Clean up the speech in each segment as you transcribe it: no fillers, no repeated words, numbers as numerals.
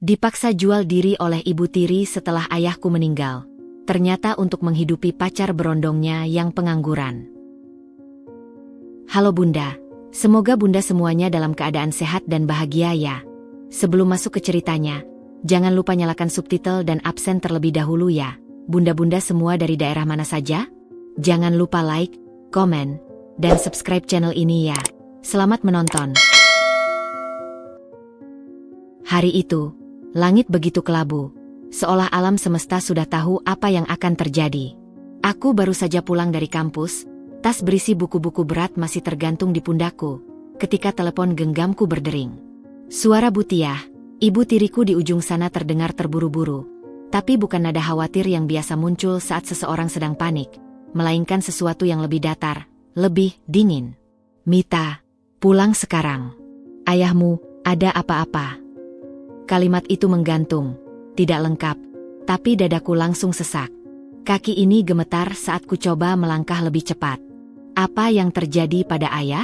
Dipaksa jual diri oleh ibu tiri setelah ayahku meninggal. Ternyata untuk menghidupi pacar berondongnya yang pengangguran. Halo Bunda, semoga Bunda semuanya dalam keadaan sehat dan bahagia ya. Sebelum masuk ke ceritanya, jangan lupa nyalakan subtitle dan absen terlebih dahulu ya. Bunda-bunda semua dari daerah mana saja? Jangan lupa like, komen, dan subscribe channel ini ya. Selamat menonton. Hari itu, langit begitu kelabu. Seolah alam semesta sudah tahu apa yang akan terjadi. Aku baru saja pulang dari kampus, tas berisi buku-buku berat masih tergantung di pundakku, ketika telepon genggamku berdering. Suara Butiah, ibu tiriku di ujung sana terdengar terburu-buru. Tapi bukan nada khawatir yang biasa muncul saat seseorang sedang panik, melainkan sesuatu yang lebih datar, lebih dingin. Mita, pulang sekarang. Ayahmu, ada apa-apa? Kalimat itu menggantung, tidak lengkap, tapi dadaku langsung sesak. Kaki ini gemetar saat ku coba melangkah lebih cepat. Apa yang terjadi pada ayah?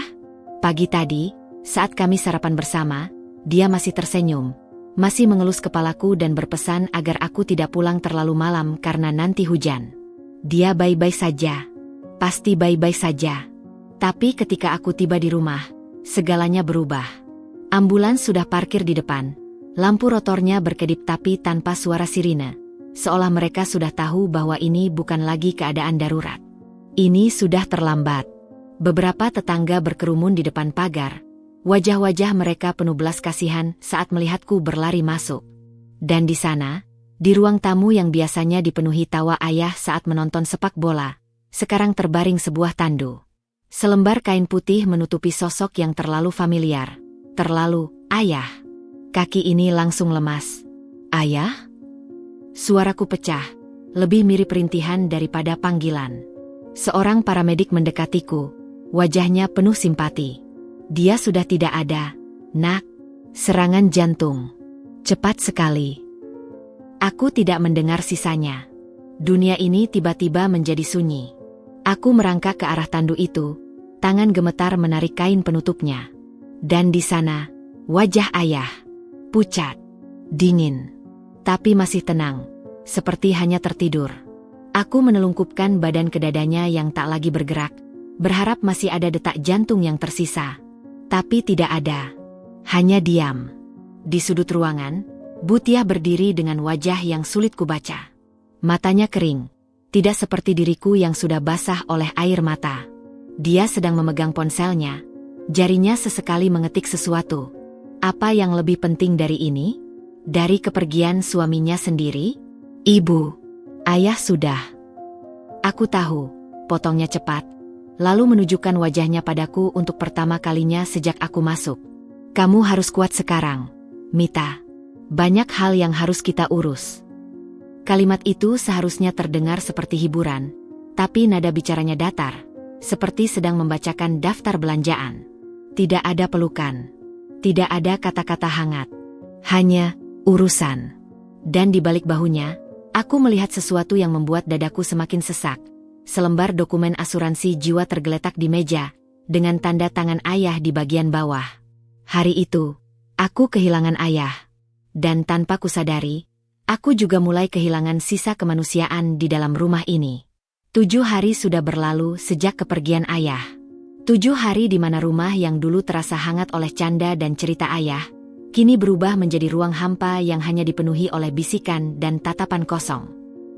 Pagi tadi, saat kami sarapan bersama, dia masih tersenyum, masih mengelus kepalaku dan berpesan agar aku tidak pulang terlalu malam karena nanti hujan. Dia baik-baik saja, pasti baik-baik saja. Tapi ketika aku tiba di rumah, segalanya berubah. Ambulans sudah parkir di depan. Lampu rotornya berkedip tapi tanpa suara sirine. Seolah mereka sudah tahu bahwa ini bukan lagi keadaan darurat. Ini sudah terlambat. Beberapa tetangga berkerumun di depan pagar. Wajah-wajah mereka penuh belas kasihan saat melihatku berlari masuk. Dan di sana, di ruang tamu yang biasanya dipenuhi tawa ayah saat menonton sepak bola, sekarang terbaring sebuah tandu. Selembar kain putih menutupi sosok yang terlalu familiar. Terlalu ayah. Kaki ini langsung lemas. Ayah? Suaraku pecah, lebih mirip rintihan daripada panggilan. Seorang paramedik mendekatiku, wajahnya penuh simpati. Dia sudah tidak ada, nak. Serangan jantung. Cepat sekali. Aku tidak mendengar sisanya. Dunia ini tiba-tiba menjadi sunyi. Aku merangkak ke arah tandu itu, tangan gemetar menarik kain penutupnya. Dan di sana, wajah ayah. Pucat, dingin, tapi masih tenang, seperti hanya tertidur. Aku menelungkupkan badan ke dadanya yang tak lagi bergerak, berharap masih ada detak jantung yang tersisa. Tapi tidak ada, hanya diam. Di sudut ruangan, Butiah berdiri dengan wajah yang sulit kubaca. Matanya kering, tidak seperti diriku yang sudah basah oleh air mata. Dia sedang memegang ponselnya, jarinya sesekali mengetik sesuatu. Apa yang lebih penting dari ini? Dari kepergian suaminya sendiri? Ibu, ayah sudah. Aku tahu, potongnya cepat, lalu menunjukkan wajahnya padaku untuk pertama kalinya sejak aku masuk. Kamu harus kuat sekarang, Mita. Banyak hal yang harus kita urus. Kalimat itu seharusnya terdengar seperti hiburan, tapi nada bicaranya datar, seperti sedang membacakan daftar belanjaan. Tidak ada pelukan. Tidak ada kata-kata hangat. Hanya urusan. Dan di balik bahunya, aku melihat sesuatu yang membuat dadaku semakin sesak. Selembar dokumen asuransi jiwa tergeletak di meja, dengan tanda tangan ayah di bagian bawah. Hari itu, aku kehilangan ayah. Dan tanpa kusadari, aku juga mulai kehilangan sisa kemanusiaan di dalam rumah ini. 7 hari sudah berlalu sejak kepergian ayah. 7 hari di mana rumah yang dulu terasa hangat oleh canda dan cerita ayah, kini berubah menjadi ruang hampa yang hanya dipenuhi oleh bisikan dan tatapan kosong.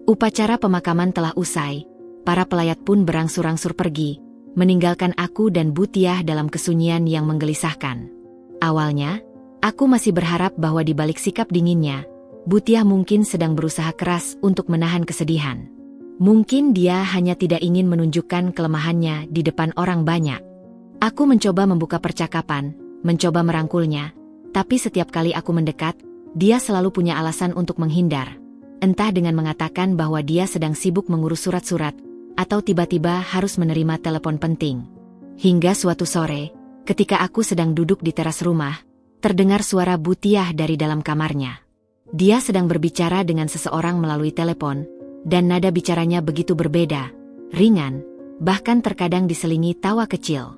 Upacara pemakaman telah usai, para pelayat pun berangsur-angsur pergi, meninggalkan aku dan Butiah dalam kesunyian yang menggelisahkan. Awalnya, aku masih berharap bahwa di balik sikap dinginnya, Butiah mungkin sedang berusaha keras untuk menahan kesedihan. Mungkin dia hanya tidak ingin menunjukkan kelemahannya di depan orang banyak. Aku mencoba membuka percakapan, mencoba merangkulnya, tapi setiap kali aku mendekat, dia selalu punya alasan untuk menghindar. Entah dengan mengatakan bahwa dia sedang sibuk mengurus surat-surat, atau tiba-tiba harus menerima telepon penting. Hingga suatu sore, ketika aku sedang duduk di teras rumah, terdengar suara Butiah dari dalam kamarnya. Dia sedang berbicara dengan seseorang melalui telepon, dan nada bicaranya begitu berbeda, ringan, bahkan terkadang diselingi tawa kecil.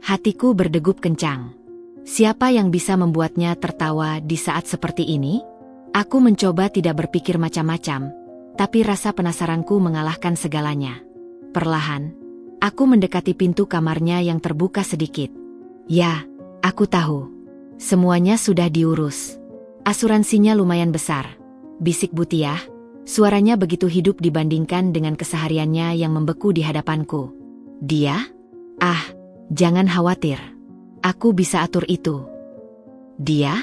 Hatiku berdegup kencang. Siapa yang bisa membuatnya tertawa di saat seperti ini? Aku mencoba tidak berpikir macam-macam, tapi rasa penasaranku mengalahkan segalanya. Perlahan, aku mendekati pintu kamarnya yang terbuka sedikit. Ya, aku tahu. Semuanya sudah diurus. Asuransinya lumayan besar, bisik Butiah. Suaranya begitu hidup dibandingkan dengan kesehariannya yang membeku di hadapanku. Dia? Ah, jangan khawatir. Aku bisa atur itu. Dia?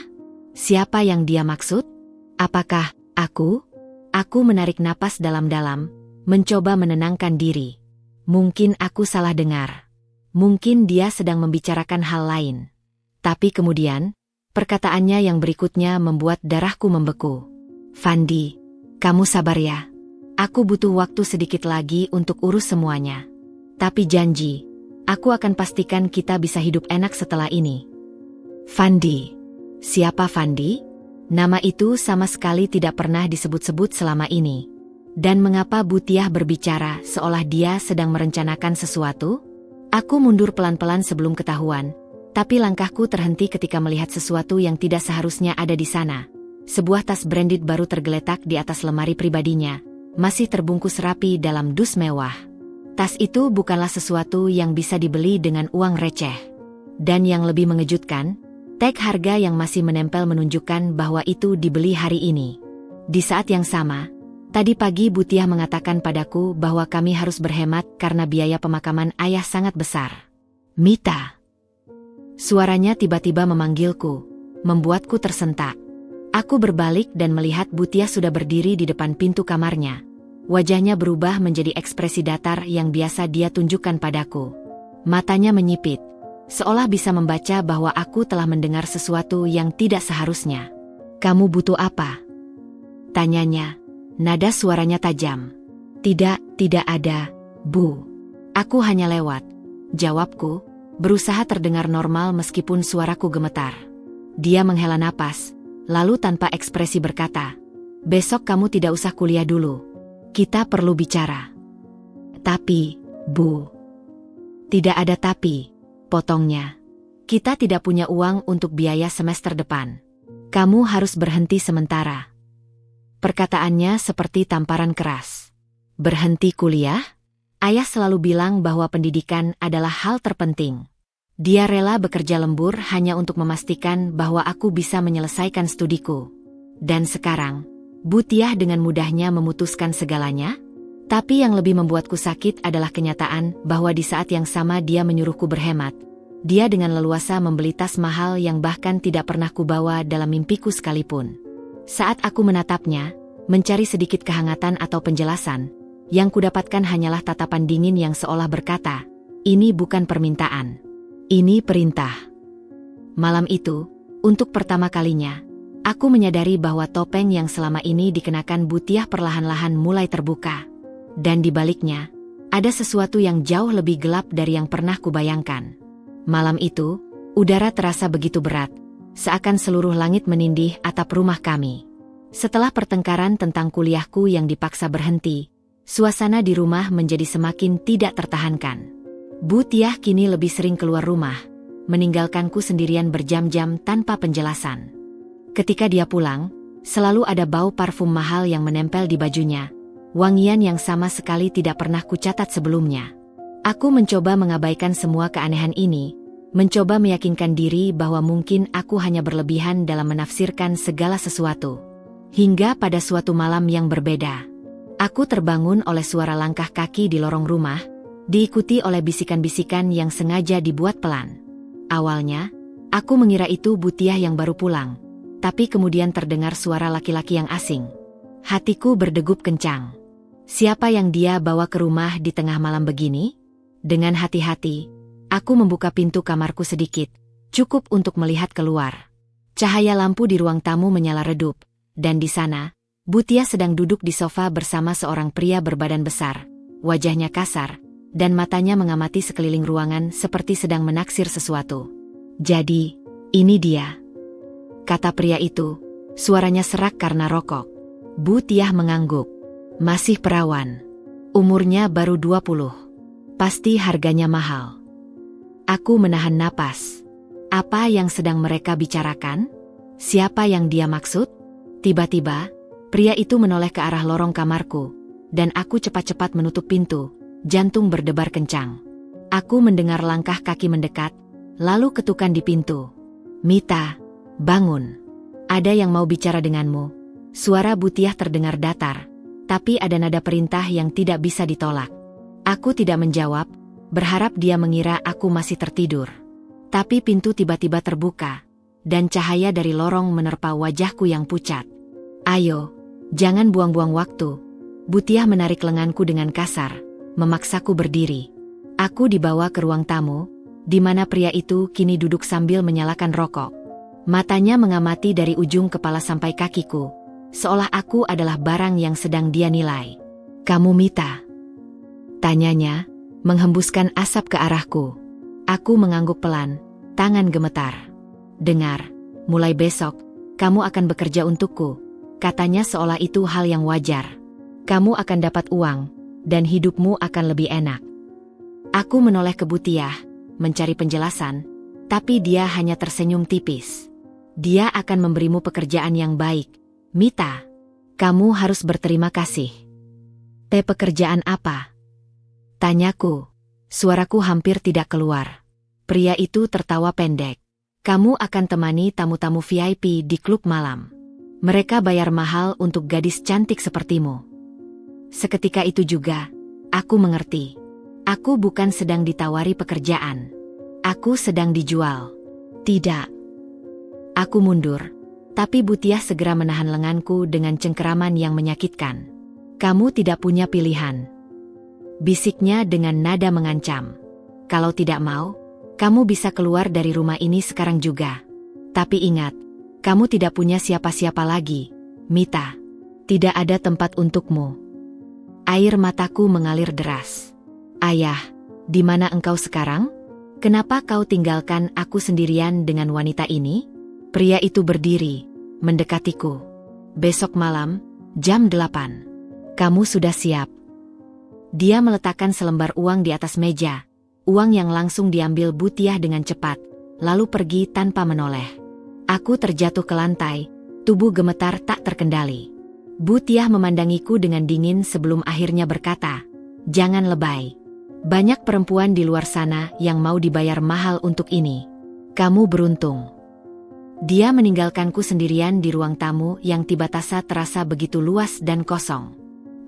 Siapa yang dia maksud? Apakah aku? Aku menarik napas dalam-dalam, mencoba menenangkan diri. Mungkin aku salah dengar. Mungkin dia sedang membicarakan hal lain. Tapi kemudian, perkataannya yang berikutnya membuat darahku membeku. Fandi, kamu sabar ya. Aku butuh waktu sedikit lagi untuk urus semuanya. Tapi janji, aku akan pastikan kita bisa hidup enak setelah ini. Fandi. Siapa Fandi? Nama itu sama sekali tidak pernah disebut-sebut selama ini. Dan mengapa Butiah berbicara seolah dia sedang merencanakan sesuatu? Aku mundur pelan-pelan sebelum ketahuan, tapi langkahku terhenti ketika melihat sesuatu yang tidak seharusnya ada di sana. Sebuah tas branded baru tergeletak di atas lemari pribadinya, masih terbungkus rapi dalam dus mewah. Tas itu bukanlah sesuatu yang bisa dibeli dengan uang receh. Dan yang lebih mengejutkan, tag harga yang masih menempel menunjukkan bahwa itu dibeli hari ini. Di saat yang sama, tadi pagi Butiah mengatakan padaku bahwa kami harus berhemat karena biaya pemakaman ayah sangat besar. Mita. Suaranya tiba-tiba memanggilku, membuatku tersentak. Aku berbalik dan melihat Butiah sudah berdiri di depan pintu kamarnya. Wajahnya berubah menjadi ekspresi datar yang biasa dia tunjukkan padaku. Matanya menyipit, seolah bisa membaca bahwa aku telah mendengar sesuatu yang tidak seharusnya. Kamu butuh apa? Tanyanya, nada suaranya tajam. Tidak ada, Bu. Aku hanya lewat. Jawabku, berusaha terdengar normal meskipun suaraku gemetar. Dia menghela napas, lalu tanpa ekspresi berkata, besok kamu tidak usah kuliah dulu. Kita perlu bicara. Tapi, Bu. Tidak ada tapi, potongnya. Kita tidak punya uang untuk biaya semester depan. Kamu harus berhenti sementara. Perkataannya seperti tamparan keras. Berhenti kuliah? Ayah selalu bilang bahwa pendidikan adalah hal terpenting. Dia rela bekerja lembur hanya untuk memastikan bahwa aku bisa menyelesaikan studiku. Dan sekarang, Butiah dengan mudahnya memutuskan segalanya? Tapi yang lebih membuatku sakit adalah kenyataan bahwa di saat yang sama dia menyuruhku berhemat. Dia dengan leluasa membeli tas mahal yang bahkan tidak pernah kubawa dalam mimpiku sekalipun. Saat aku menatapnya, mencari sedikit kehangatan atau penjelasan, yang kudapatkan hanyalah tatapan dingin yang seolah berkata, ini bukan permintaan. Ini perintah. Malam itu, untuk pertama kalinya, aku menyadari bahwa topeng yang selama ini dikenakan Butiah perlahan-lahan mulai terbuka. Dan di baliknya, ada sesuatu yang jauh lebih gelap dari yang pernah kubayangkan. Malam itu, udara terasa begitu berat, seakan seluruh langit menindih atap rumah kami. Setelah pertengkaran tentang kuliahku yang dipaksa berhenti, suasana di rumah menjadi semakin tidak tertahankan. Butiah kini lebih sering keluar rumah, meninggalkanku sendirian berjam-jam tanpa penjelasan. Ketika dia pulang, selalu ada bau parfum mahal yang menempel di bajunya, wangian yang sama sekali tidak pernah kucatat sebelumnya. Aku mencoba mengabaikan semua keanehan ini, mencoba meyakinkan diri bahwa mungkin aku hanya berlebihan dalam menafsirkan segala sesuatu. Hingga pada suatu malam yang berbeda, aku terbangun oleh suara langkah kaki di lorong rumah, diikuti oleh bisikan-bisikan yang sengaja dibuat pelan. Awalnya, aku mengira itu Butiah yang baru pulang, tapi kemudian terdengar suara laki-laki yang asing. Hatiku berdegup kencang. Siapa yang dia bawa ke rumah di tengah malam begini? Dengan hati-hati, aku membuka pintu kamarku sedikit, cukup untuk melihat keluar. Cahaya lampu di ruang tamu menyala redup, dan di sana, Butiah sedang duduk di sofa bersama seorang pria berbadan besar, wajahnya kasar, dan matanya mengamati sekeliling ruangan seperti sedang menaksir sesuatu. Jadi, ini dia, kata pria itu, suaranya serak karena rokok. Butiah mengangguk. Masih perawan. Umurnya baru 20. Pasti harganya mahal. Aku menahan napas. Apa yang sedang mereka bicarakan? Siapa yang dia maksud? Tiba-tiba, pria itu menoleh ke arah lorong kamarku, dan aku cepat-cepat menutup pintu, jantung berdebar kencang. Aku mendengar langkah kaki mendekat, lalu ketukan di pintu. "Mita, bangun. Ada yang mau bicara denganmu." Suara Butiah terdengar datar, tapi ada nada perintah yang tidak bisa ditolak. Aku tidak menjawab, berharap dia mengira aku masih tertidur. Tapi pintu tiba-tiba terbuka, dan cahaya dari lorong menerpa wajahku yang pucat. "Ayo, jangan buang-buang waktu." Butiah menarik lenganku dengan kasar, memaksaku berdiri. Aku dibawa ke ruang tamu, di mana pria itu kini duduk sambil menyalakan rokok. Matanya mengamati dari ujung kepala sampai kakiku, seolah aku adalah barang yang sedang dia nilai. "Kamu Mita?" tanyanya, menghembuskan asap ke arahku. Aku mengangguk pelan, tangan gemetar. "Dengar, mulai besok, kamu akan bekerja untukku," katanya seolah itu hal yang wajar. "Kamu akan dapat uang, dan hidupmu akan lebih enak." Aku menoleh ke Butiah, mencari penjelasan, tapi dia hanya tersenyum tipis. "Dia akan memberimu pekerjaan yang baik, Mita. Kamu harus berterima kasih." Pekerjaan apa?" tanyaku. Suaraku hampir tidak keluar. Pria itu tertawa pendek. "Kamu akan temani tamu-tamu VIP di klub malam. Mereka bayar mahal untuk gadis cantik sepertimu." Seketika itu juga, aku mengerti. Aku bukan sedang ditawari pekerjaan. Aku sedang dijual. "Tidak." Aku mundur, tapi Butiah segera menahan lenganku dengan cengkeraman yang menyakitkan. "Kamu tidak punya pilihan," bisiknya dengan nada mengancam. "Kalau tidak mau, kamu bisa keluar dari rumah ini sekarang juga. Tapi ingat, kamu tidak punya siapa-siapa lagi, Mita. Tidak ada tempat untukmu." Air mataku mengalir deras. "Ayah, di mana engkau sekarang? Kenapa kau tinggalkan aku sendirian dengan wanita ini?" Pria itu berdiri, mendekatiku. "Besok malam, jam 8. Kamu sudah siap?" Dia meletakkan selembar uang di atas meja. Uang yang langsung diambil Butiah dengan cepat, lalu pergi tanpa menoleh. Aku terjatuh ke lantai, tubuh gemetar tak terkendali. Butiah memandangiku dengan dingin sebelum akhirnya berkata, "Jangan lebay. Banyak perempuan di luar sana yang mau dibayar mahal untuk ini. Kamu beruntung." Dia meninggalkanku sendirian di ruang tamu yang tiba-tiba terasa begitu luas dan kosong.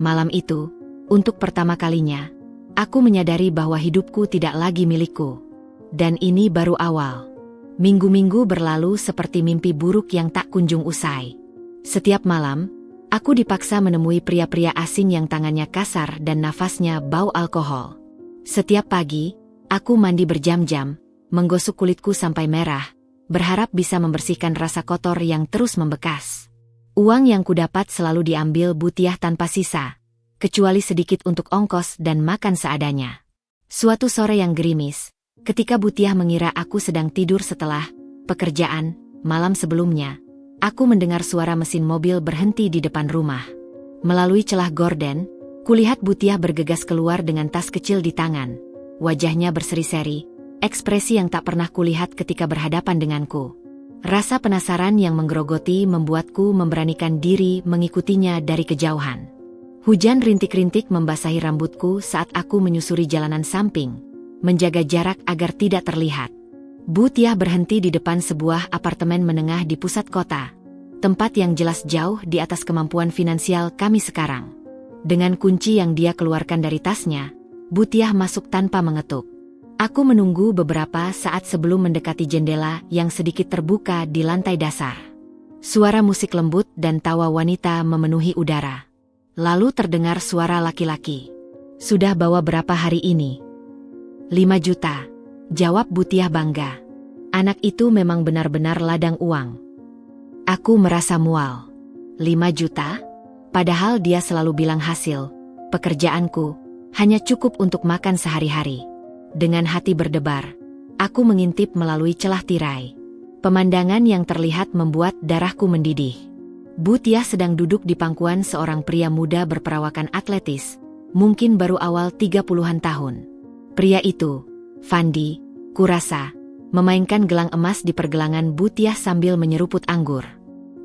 Malam itu, untuk pertama kalinya, aku menyadari bahwa hidupku tidak lagi milikku. Dan ini baru awal. Minggu-minggu berlalu seperti mimpi buruk yang tak kunjung usai. Setiap malam, aku dipaksa menemui pria-pria asing yang tangannya kasar dan nafasnya bau alkohol. Setiap pagi, aku mandi berjam-jam, menggosok kulitku sampai merah, berharap bisa membersihkan rasa kotor yang terus membekas. Uang yang kudapat selalu diambil Butiah tanpa sisa, kecuali sedikit untuk ongkos dan makan seadanya. Suatu sore yang gerimis, ketika Butiah mengira aku sedang tidur setelah pekerjaan malam sebelumnya, aku mendengar suara mesin mobil berhenti di depan rumah. Melalui celah gorden, kulihat Butiah bergegas keluar dengan tas kecil di tangan. Wajahnya berseri-seri, ekspresi yang tak pernah kulihat ketika berhadapan denganku. Rasa penasaran yang menggerogoti membuatku memberanikan diri mengikutinya dari kejauhan. Hujan rintik-rintik membasahi rambutku saat aku menyusuri jalanan samping, menjaga jarak agar tidak terlihat. Butiah berhenti di depan sebuah apartemen menengah di pusat kota, tempat yang jelas jauh di atas kemampuan finansial kami sekarang. Dengan kunci yang dia keluarkan dari tasnya, Butiah masuk tanpa mengetuk. Aku menunggu beberapa saat sebelum mendekati jendela yang sedikit terbuka di lantai dasar. Suara musik lembut dan tawa wanita memenuhi udara. Lalu terdengar suara laki-laki. "Sudah bawa berapa hari ini?" 5 juta, jawab Butiah bangga. Anak itu memang benar-benar ladang uang. Aku merasa mual. 5 juta? Padahal dia selalu bilang hasil pekerjaanku hanya cukup untuk makan sehari-hari. Dengan hati berdebar, aku mengintip melalui celah tirai. Pemandangan yang terlihat membuat darahku mendidih. Butiah sedang duduk di pangkuan seorang pria muda berperawakan atletis, mungkin baru awal 30-an tahun. Pria itu, Fandi, kurasa, memainkan gelang emas di pergelangan Butiah sambil menyeruput anggur.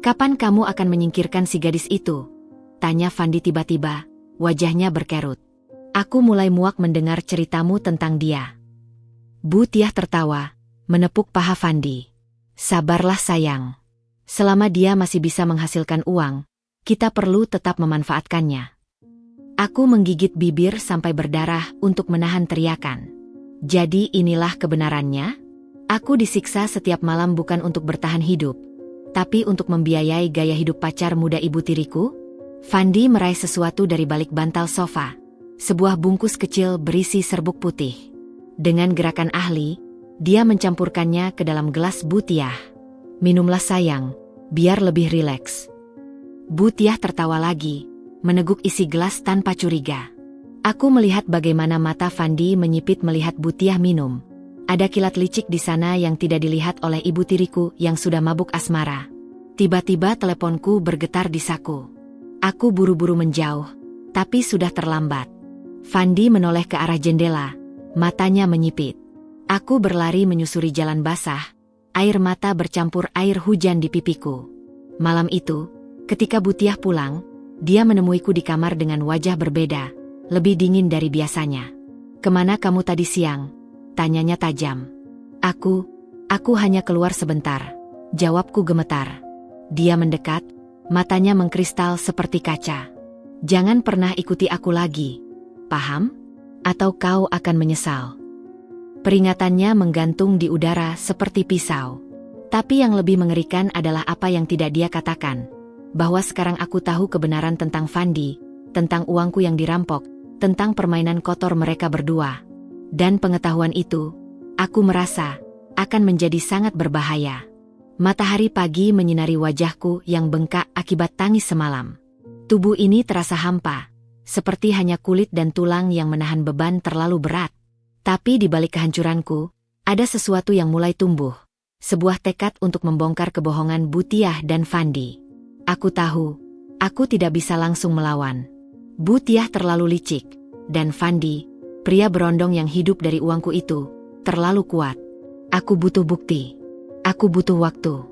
Kapan kamu akan menyingkirkan si gadis itu? Tanya Fandi tiba-tiba, wajahnya berkerut. Aku mulai muak mendengar ceritamu tentang dia. Bu Tiah tertawa, menepuk paha Fandi. Sabarlah sayang. Selama dia masih bisa menghasilkan uang, kita perlu tetap memanfaatkannya. Aku menggigit bibir sampai berdarah untuk menahan teriakan. Jadi inilah kebenarannya? Aku disiksa setiap malam bukan untuk bertahan hidup, tapi untuk membiayai gaya hidup pacar muda ibu tiriku? Fandi meraih sesuatu dari balik bantal sofa. Sebuah bungkus kecil berisi serbuk putih. Dengan gerakan ahli, dia mencampurkannya ke dalam gelas Bu Tiah. Minumlah sayang, biar lebih rileks. Bu Tiah tertawa lagi, meneguk isi gelas tanpa curiga. Aku melihat bagaimana mata Fandi menyipit melihat Bu Tiah minum. Ada kilat licik di sana yang tidak dilihat oleh ibu tiriku yang sudah mabuk asmara. Tiba-tiba teleponku bergetar di saku. Aku buru-buru menjauh, tapi sudah terlambat. Fandi menoleh ke arah jendela, matanya menyipit. Aku berlari menyusuri jalan basah, air mata bercampur air hujan di pipiku. Malam itu, ketika Bu Tiah pulang, dia menemuiku di kamar dengan wajah berbeda, lebih dingin dari biasanya. Kemana kamu tadi siang? Tanyanya tajam. Aku hanya keluar sebentar. Jawabku gemetar. Dia mendekat, matanya mengkristal seperti kaca. Jangan pernah ikuti aku lagi. Paham? Atau kau akan menyesal. Peringatannya menggantung di udara seperti pisau. Tapi yang lebih mengerikan adalah apa yang tidak dia katakan. Bahwa sekarang aku tahu kebenaran tentang Fandi, tentang uangku yang dirampok, tentang permainan kotor mereka berdua. Dan pengetahuan itu, aku merasa, akan menjadi sangat berbahaya. Matahari pagi menyinari wajahku yang bengkak akibat tangis semalam. Tubuh ini terasa hampa, seperti hanya kulit dan tulang yang menahan beban terlalu berat. Tapi di balik kehancuranku, ada sesuatu yang mulai tumbuh. Sebuah tekad untuk membongkar kebohongan Bu Tiah dan Fandi. Aku tahu, aku tidak bisa langsung melawan. Bu Tiah terlalu licik, dan Fandi, pria berondong yang hidup dari uangku itu, terlalu kuat. Aku butuh bukti. Aku butuh waktu.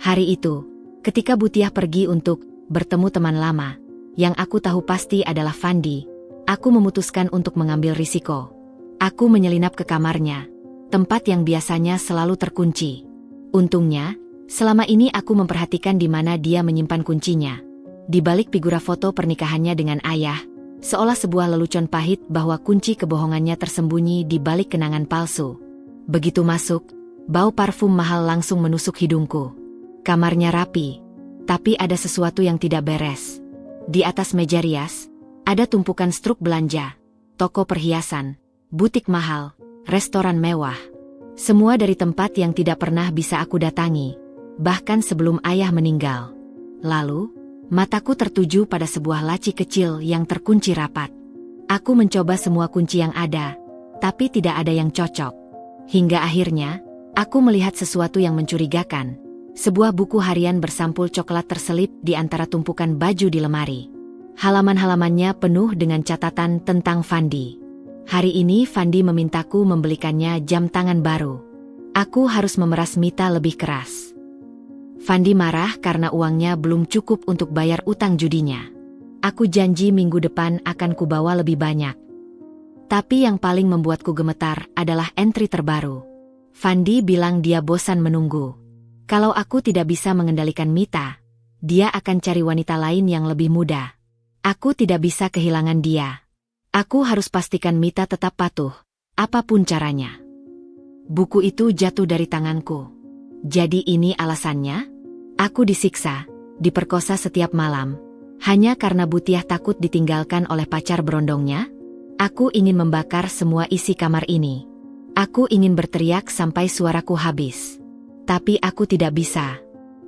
Hari itu, ketika Bu Tiah pergi untuk bertemu teman lama, yang aku tahu pasti adalah Fandi, aku memutuskan untuk mengambil risiko. Aku menyelinap ke kamarnya, tempat yang biasanya selalu terkunci. Untungnya, selama ini aku memperhatikan di mana dia menyimpan kuncinya. Di balik figura foto pernikahannya dengan ayah, seolah sebuah lelucon pahit bahwa kunci kebohongannya tersembunyi di balik kenangan palsu. Begitu masuk, bau parfum mahal langsung menusuk hidungku. Kamarnya rapi, tapi ada sesuatu yang tidak beres. Di atas meja rias, ada tumpukan struk belanja, toko perhiasan, butik mahal, restoran mewah. Semua dari tempat yang tidak pernah bisa aku datangi, bahkan sebelum ayah meninggal. Lalu, mataku tertuju pada sebuah laci kecil yang terkunci rapat. Aku mencoba semua kunci yang ada, tapi tidak ada yang cocok. Hingga akhirnya, aku melihat sesuatu yang mencurigakan. Sebuah buku harian bersampul coklat terselip di antara tumpukan baju di lemari. Halaman-halamannya penuh dengan catatan tentang Fandi. Hari ini Fandi memintaku membelikannya jam tangan baru. Aku harus memeras Mita lebih keras. Fandi marah karena uangnya belum cukup untuk bayar utang judinya. Aku janji minggu depan akan kubawa lebih banyak. Tapi yang paling membuatku gemetar adalah entry terbaru. Fandi bilang dia bosan menunggu. Kalau aku tidak bisa mengendalikan Mita, dia akan cari wanita lain yang lebih muda. Aku tidak bisa kehilangan dia. Aku harus pastikan Mita tetap patuh, apapun caranya. Buku itu jatuh dari tanganku. Jadi ini alasannya? Aku disiksa, diperkosa setiap malam, hanya karena Bu Tiah takut ditinggalkan oleh pacar berondongnya? Aku ingin membakar semua isi kamar ini. Aku ingin berteriak sampai suaraku habis. Tapi aku tidak bisa.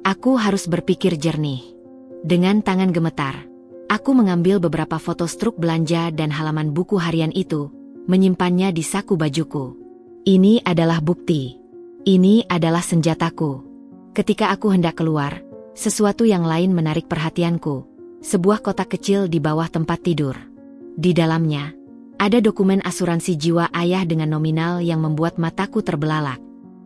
Aku harus berpikir jernih. Dengan tangan gemetar, aku mengambil beberapa foto struk belanja dan halaman buku harian itu, menyimpannya di saku bajuku. Ini adalah bukti. Ini adalah senjataku. Ketika aku hendak keluar, sesuatu yang lain menarik perhatianku. Sebuah kotak kecil di bawah tempat tidur. Di dalamnya, ada dokumen asuransi jiwa ayah dengan nominal yang membuat mataku terbelalak.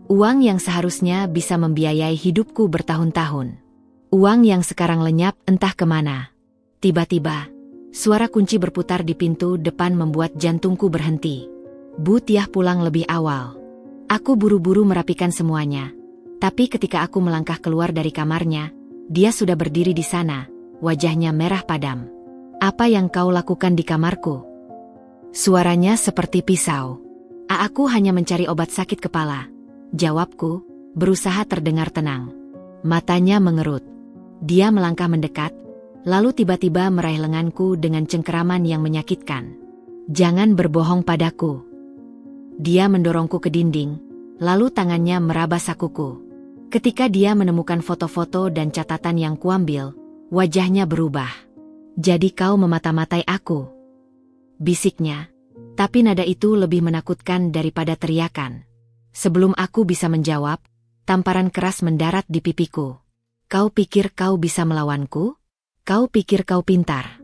Uang yang seharusnya bisa membiayai hidupku bertahun-tahun. Uang yang sekarang lenyap entah kemana. Tiba-tiba, suara kunci berputar di pintu depan membuat jantungku berhenti. Bu Tiah pulang lebih awal. Aku buru-buru merapikan semuanya. Tapi ketika aku melangkah keluar dari kamarnya, dia sudah berdiri di sana, wajahnya merah padam. Apa yang kau lakukan di kamarku? Suaranya seperti pisau. Aku hanya mencari obat sakit kepala. Jawabku, berusaha terdengar tenang. Matanya mengerut. Dia melangkah mendekat, lalu tiba-tiba meraih lenganku dengan cengkeraman yang menyakitkan. Jangan berbohong padaku. Dia mendorongku ke dinding, lalu tangannya meraba sakuku. Ketika dia menemukan foto-foto dan catatan yang kuambil, wajahnya berubah. Jadi kau memata-matai aku? Bisiknya, tapi nada itu lebih menakutkan daripada teriakan. Sebelum aku bisa menjawab, tamparan keras mendarat di pipiku. Kau pikir kau bisa melawanku? Kau pikir kau pintar?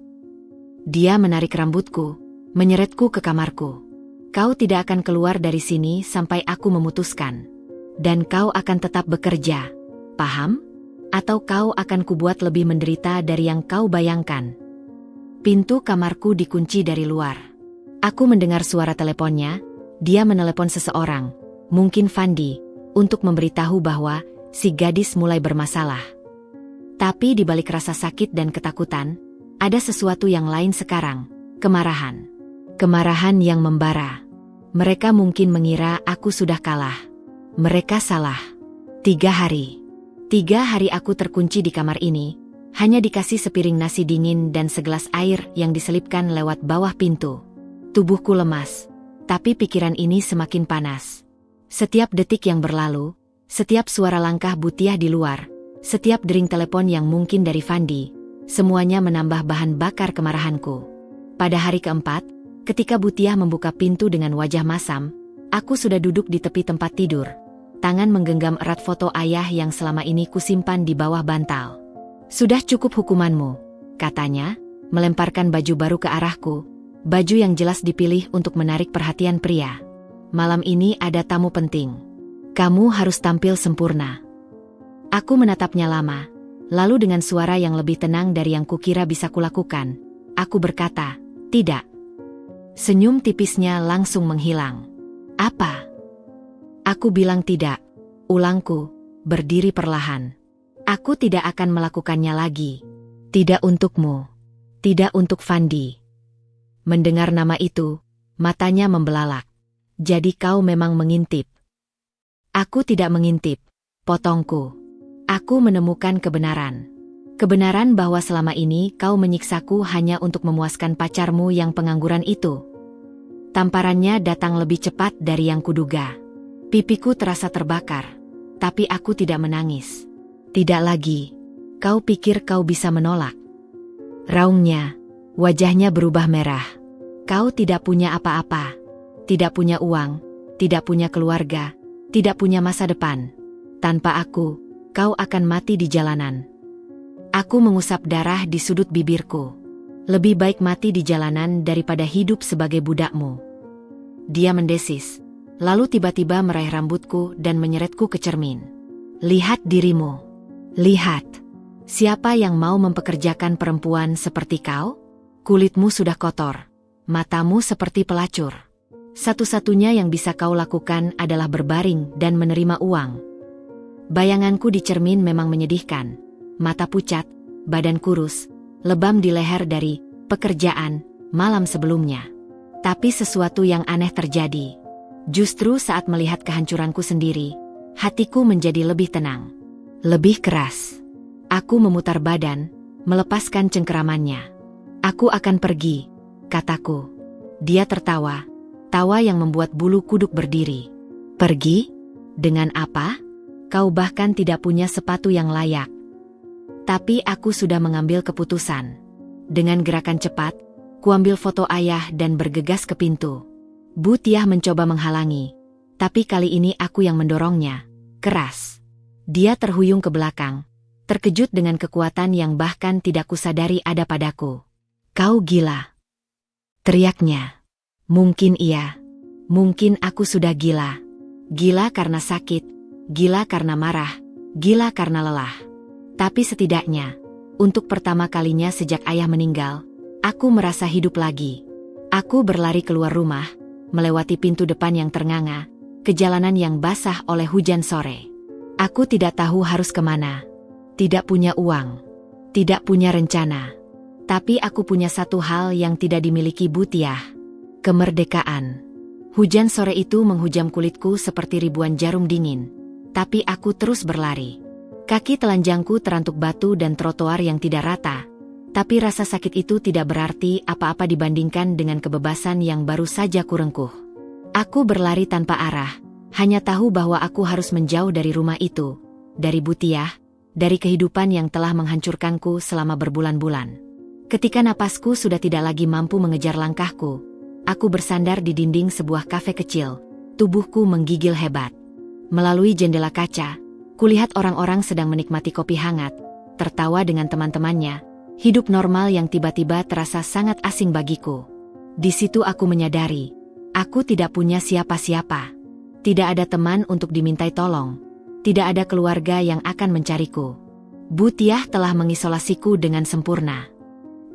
Dia menarik rambutku, menyeretku ke kamarku. Kau tidak akan keluar dari sini sampai aku memutuskan. Dan kau akan tetap bekerja, paham? Atau kau akan kubuat lebih menderita dari yang kau bayangkan. Pintu kamarku dikunci dari luar. Aku mendengar suara teleponnya, dia menelepon seseorang, mungkin Fandi, untuk memberitahu bahwa si gadis mulai bermasalah. Tapi di balik rasa sakit dan ketakutan, ada sesuatu yang lain sekarang, kemarahan. Kemarahan yang membara. Mereka mungkin mengira aku sudah kalah. Mereka salah. 3 hari. 3 hari aku terkunci di kamar ini, hanya dikasih sepiring nasi dingin dan segelas air yang diselipkan lewat bawah pintu. Tubuhku lemas, tapi pikiran ini semakin panas. Setiap detik yang berlalu, setiap suara langkah Bu Tiah di luar, setiap dering telepon yang mungkin dari Fandi, semuanya menambah bahan bakar kemarahanku. Pada hari keempat, ketika Bu Tiah membuka pintu dengan wajah masam, aku sudah duduk di tepi tempat tidur. Tangan menggenggam erat foto ayah yang selama ini kusimpan di bawah bantal. Sudah cukup hukumanmu, katanya, melemparkan baju baru ke arahku, baju yang jelas dipilih untuk menarik perhatian pria. Malam ini ada tamu penting. Kamu harus tampil sempurna. Aku menatapnya lama, lalu dengan suara yang lebih tenang dari yang kukira bisa kulakukan, aku berkata, tidak. Senyum tipisnya langsung menghilang. Apa? Aku bilang tidak. Ulangku, berdiri perlahan. Aku tidak akan melakukannya lagi. Tidak untukmu. Tidak untuk Fandi. Mendengar nama itu, matanya membelalak. Jadi kau memang mengintip. Aku tidak mengintip, potongku. Aku menemukan kebenaran. Kebenaran bahwa selama ini kau menyiksaku hanya untuk memuaskan pacarmu yang pengangguran itu. Tamparannya datang lebih cepat dari yang kuduga. Pipiku terasa terbakar, tapi aku tidak menangis. Tidak lagi. Kau pikir kau bisa menolak? Raungnya, wajahnya berubah merah. Kau tidak punya apa-apa. Tidak punya uang, tidak punya keluarga, tidak punya masa depan. Tanpa aku, kau akan mati di jalanan. Aku mengusap darah di sudut bibirku. Lebih baik mati di jalanan daripada hidup sebagai budakmu. Dia mendesis, lalu tiba-tiba meraih rambutku dan menyeretku ke cermin. Lihat dirimu. Lihat. Siapa yang mau mempekerjakan perempuan seperti kau? Kulitmu sudah kotor. Matamu seperti pelacur. Satu-satunya yang bisa kau lakukan adalah berbaring dan menerima uang. Bayanganku di cermin memang menyedihkan. Mata pucat, badan kurus, lebam di leher dari pekerjaan malam sebelumnya. Tapi sesuatu yang aneh terjadi. Justru saat melihat kehancuranku sendiri, hatiku menjadi lebih tenang. Lebih keras. Aku memutar badan, melepaskan cengkeramannya. Aku akan pergi, kataku. Dia tertawa, tawa yang membuat bulu kuduk berdiri. Pergi? Dengan apa? Kau bahkan tidak punya sepatu yang layak. Tapi aku sudah mengambil keputusan. Dengan gerakan cepat, kuambil foto ayah dan bergegas ke pintu. Bu Tiah mencoba menghalangi, tapi kali ini aku yang mendorongnya, keras. Dia terhuyung ke belakang, terkejut dengan kekuatan yang bahkan tidak kusadari ada padaku. Kau gila. Teriaknya. Mungkin iya. Mungkin aku sudah gila. Gila karena sakit. Gila karena marah, gila karena lelah. Tapi setidaknya, untuk pertama kalinya sejak ayah meninggal, aku merasa hidup lagi. Aku berlari keluar rumah, melewati pintu depan yang ternganga, ke jalanan yang basah oleh hujan sore. Aku tidak tahu harus kemana. Tidak punya uang. Tidak punya rencana. Tapi aku punya satu hal yang tidak dimiliki Butiah. Kemerdekaan. Hujan sore itu menghujam kulitku seperti ribuan jarum dingin. Tapi aku terus berlari. Kaki telanjangku terantuk batu dan trotoar yang tidak rata. Tapi rasa sakit itu tidak berarti apa-apa dibandingkan dengan kebebasan yang baru saja kurengkuh. Aku berlari tanpa arah, hanya tahu bahwa aku harus menjauh dari rumah itu, dari Butiah, dari kehidupan yang telah menghancurkanku selama berbulan-bulan. Ketika napasku sudah tidak lagi mampu mengejar langkahku, aku bersandar di dinding sebuah kafe kecil, tubuhku menggigil hebat. Melalui jendela kaca, kulihat orang-orang sedang menikmati kopi hangat, tertawa dengan teman-temannya, hidup normal yang tiba-tiba terasa sangat asing bagiku. Di situ aku menyadari, aku tidak punya siapa-siapa. Tidak ada teman untuk dimintai tolong. Tidak ada keluarga yang akan mencariku. Butiah telah mengisolasiku dengan sempurna.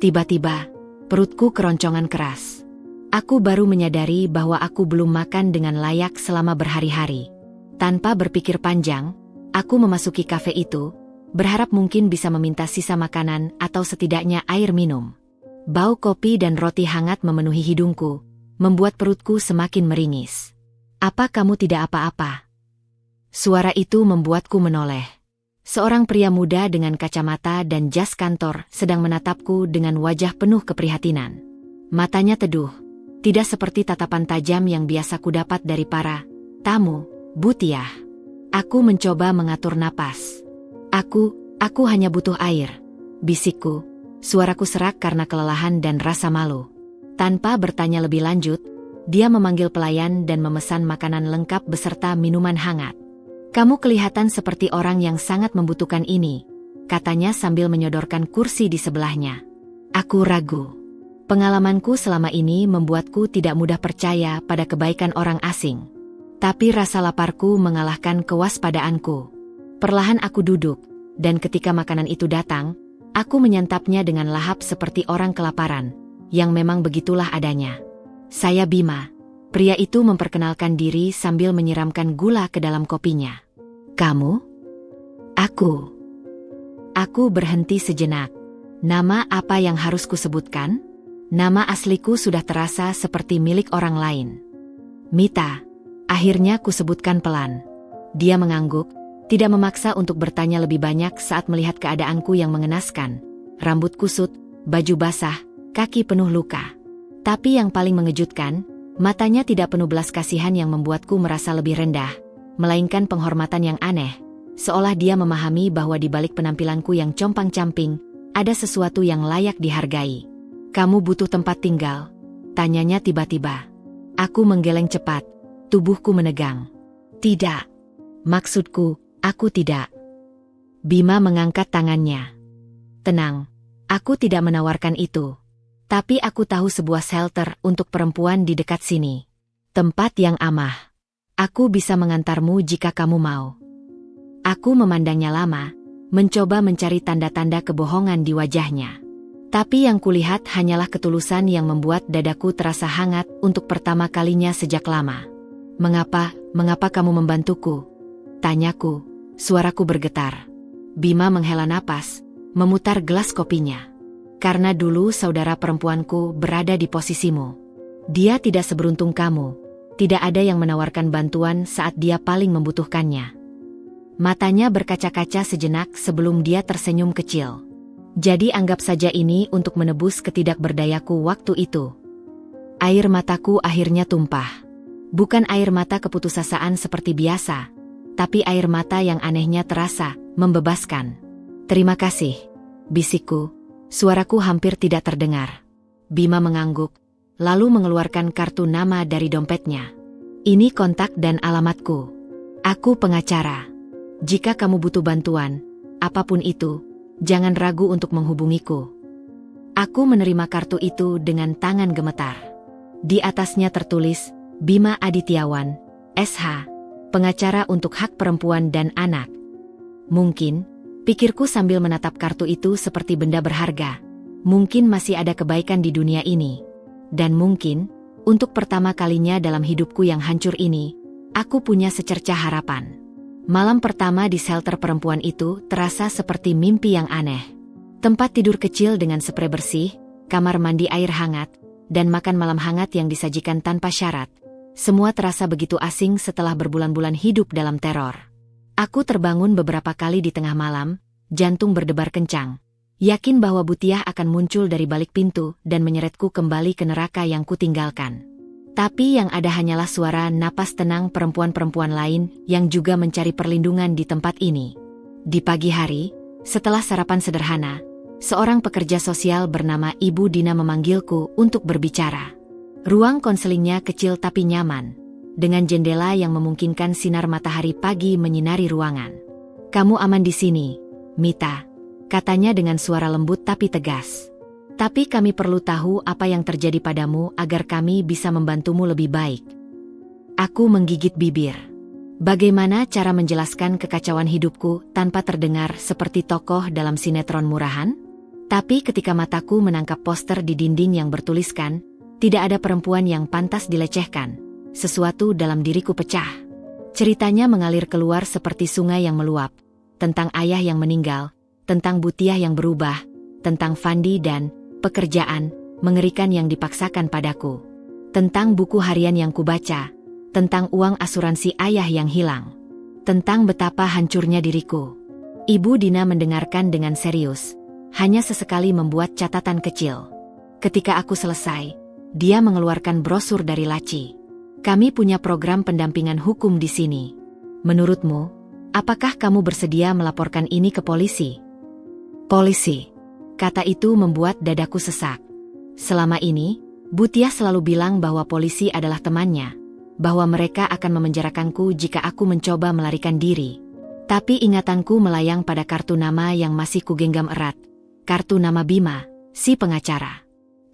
Tiba-tiba, perutku keroncongan keras. Aku baru menyadari bahwa aku belum makan dengan layak selama berhari-hari. Tanpa berpikir panjang, aku memasuki kafe itu, berharap mungkin bisa meminta sisa makanan atau setidaknya air minum. Bau kopi dan roti hangat memenuhi hidungku, membuat perutku semakin meringis. "Apa kamu tidak apa-apa?" Suara itu membuatku menoleh. Seorang pria muda dengan kacamata dan jas kantor sedang menatapku dengan wajah penuh keprihatinan. Matanya teduh, tidak seperti tatapan tajam yang biasa kudapat dari para tamu, Butiah. Aku mencoba mengatur napas. Aku hanya butuh air, bisikku. Suaraku serak karena kelelahan dan rasa malu. Tanpa bertanya lebih lanjut, dia memanggil pelayan dan memesan makanan lengkap beserta minuman hangat. "Kamu kelihatan seperti orang yang sangat membutuhkan ini," katanya sambil menyodorkan kursi di sebelahnya. Aku ragu. Pengalamanku selama ini membuatku tidak mudah percaya pada kebaikan orang asing. Tapi rasa laparku mengalahkan kewaspadaanku. Perlahan aku duduk, dan ketika makanan itu datang, aku menyantapnya dengan lahap seperti orang kelaparan, yang memang begitulah adanya. "Saya Bima." Pria itu memperkenalkan diri sambil menyiramkan gula ke dalam kopinya. "Kamu?" Aku berhenti sejenak. Nama apa yang harus kusebutkan? Nama asliku sudah terasa seperti milik orang lain. "Mita." Akhirnya kusebutkan pelan. Dia mengangguk, tidak memaksa untuk bertanya lebih banyak saat melihat keadaanku yang mengenaskan. Rambut kusut, baju basah, kaki penuh luka. Tapi yang paling mengejutkan, matanya tidak penuh belas kasihan yang membuatku merasa lebih rendah, melainkan penghormatan yang aneh, seolah dia memahami bahwa di balik penampilanku yang compang-camping, ada sesuatu yang layak dihargai. "Kamu butuh tempat tinggal?" tanyanya tiba-tiba. Aku menggeleng cepat, tubuhku menegang. "Tidak. Maksudku, aku tidak." Bima mengangkat tangannya. "Tenang, aku tidak menawarkan itu. Tapi aku tahu sebuah shelter untuk perempuan di dekat sini. Tempat yang amah. Aku bisa mengantarmu jika kamu mau." Aku memandangnya lama, mencoba mencari tanda-tanda kebohongan di wajahnya. Tapi yang kulihat hanyalah ketulusan yang membuat dadaku terasa hangat untuk pertama kalinya sejak lama. Mengapa kamu membantuku?" tanyaku, suaraku bergetar. Bima menghela napas, memutar gelas kopinya. "Karena dulu saudara perempuanku berada di posisimu. Dia tidak seberuntung kamu. Tidak ada yang menawarkan bantuan saat dia paling membutuhkannya." Matanya berkaca-kaca sejenak sebelum dia tersenyum kecil. "Jadi anggap saja ini untuk menebus ketidakberdayaku waktu itu." Air mataku akhirnya tumpah. Bukan air mata keputusasaan seperti biasa, tapi air mata yang anehnya terasa membebaskan. "Terima kasih," bisikku. Suaraku hampir tidak terdengar. Bima mengangguk, lalu mengeluarkan kartu nama dari dompetnya. "Ini kontak dan alamatku. Aku pengacara. Jika kamu butuh bantuan, apapun itu, jangan ragu untuk menghubungiku." Aku menerima kartu itu dengan tangan gemetar. Di atasnya tertulis, Bima Adityawan, SH, pengacara untuk hak perempuan dan anak. Mungkin, Pikirku sambil menatap kartu itu seperti benda berharga. Mungkin masih ada kebaikan di dunia ini. Dan mungkin, untuk pertama kalinya dalam hidupku yang hancur ini, aku punya secercah harapan. Malam pertama di shelter perempuan itu terasa seperti mimpi yang aneh. Tempat tidur kecil dengan spray bersih, kamar mandi air hangat, dan makan malam hangat yang disajikan tanpa syarat. Semua terasa begitu asing setelah berbulan-bulan hidup dalam teror. Aku terbangun beberapa kali di tengah malam, jantung berdebar kencang. Yakin bahwa Butiah akan muncul dari balik pintu dan menyeretku kembali ke neraka yang kutinggalkan. Tapi yang ada hanyalah suara napas tenang perempuan-perempuan lain yang juga mencari perlindungan di tempat ini. Di pagi hari, setelah sarapan sederhana, seorang pekerja sosial bernama Ibu Dina memanggilku untuk berbicara. Ruang konselingnya kecil tapi nyaman, dengan jendela yang memungkinkan sinar matahari pagi menyinari ruangan. "Kamu aman di sini, Mita," katanya dengan suara lembut tapi tegas. "Tapi kami perlu tahu apa yang terjadi padamu agar kami bisa membantumu lebih baik." Aku menggigit bibir. Bagaimana cara menjelaskan kekacauan hidupku tanpa terdengar seperti tokoh dalam sinetron murahan? Tapi ketika mataku menangkap poster di dinding yang bertuliskan, "Tidak ada perempuan yang pantas dilecehkan," sesuatu dalam diriku pecah. Ceritanya mengalir keluar seperti sungai yang meluap, tentang ayah yang meninggal, tentang Butiah yang berubah, tentang Fandi dan pekerjaan mengerikan yang dipaksakan padaku, tentang buku harian yang kubaca, tentang uang asuransi ayah yang hilang, tentang betapa hancurnya diriku. Ibu Dina mendengarkan dengan serius, hanya sesekali membuat catatan kecil. Ketika aku selesai, dia mengeluarkan brosur dari laci. "Kami punya program pendampingan hukum di sini. Menurutmu, apakah kamu bersedia melaporkan ini ke polisi?" "Polisi?" Kata itu membuat dadaku sesak. Selama ini, Butiah selalu bilang bahwa polisi adalah temannya, bahwa mereka akan memenjarakanku jika aku mencoba melarikan diri. Tapi ingatanku melayang pada kartu nama yang masih kugenggam erat. Kartu nama Bima, si pengacara.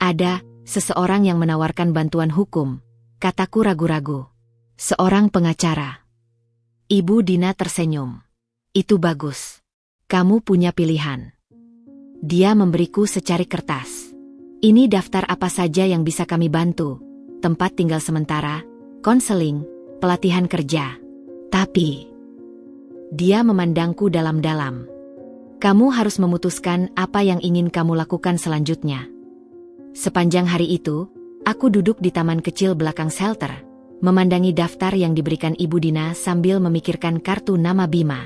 "Ada seseorang yang menawarkan bantuan hukum," kataku ragu-ragu. "Seorang pengacara." Ibu Dina tersenyum. "Itu bagus. Kamu punya pilihan." Dia memberiku secari kertas. "Ini daftar apa saja yang bisa kami bantu. Tempat tinggal sementara, konseling, pelatihan kerja. Tapi..." Dia memandangku dalam-dalam. "Kamu harus memutuskan apa yang ingin kamu lakukan selanjutnya." Sepanjang hari itu, aku duduk di taman kecil belakang shelter, memandangi daftar yang diberikan Ibu Dina sambil memikirkan kartu nama Bima.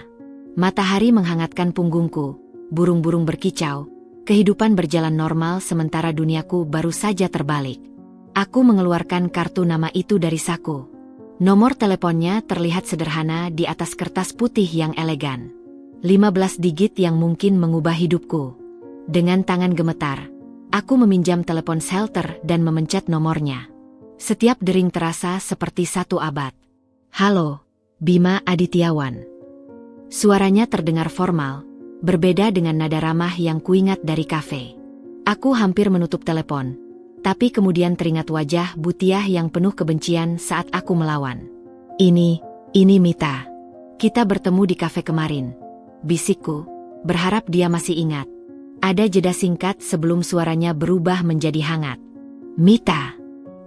Matahari menghangatkan punggungku, burung-burung berkicau, kehidupan berjalan normal sementara duniaku baru saja terbalik. Aku mengeluarkan kartu nama itu dari saku. Nomor teleponnya terlihat sederhana di atas kertas putih yang elegan. 15 digit yang mungkin mengubah hidupku. Dengan tangan gemetar, aku meminjam telepon shelter dan memencet nomornya. Setiap dering terasa seperti satu abad. "Halo, Bima Adityawan." Suaranya terdengar formal, berbeda dengan nada ramah yang kuingat dari kafe. Aku hampir menutup telepon, tapi kemudian teringat wajah Butiah yang penuh kebencian saat aku melawan. Ini Mita. Kita bertemu di kafe kemarin," bisikku, berharap dia masih ingat. Ada jeda singkat sebelum suaranya berubah menjadi hangat. "Mita,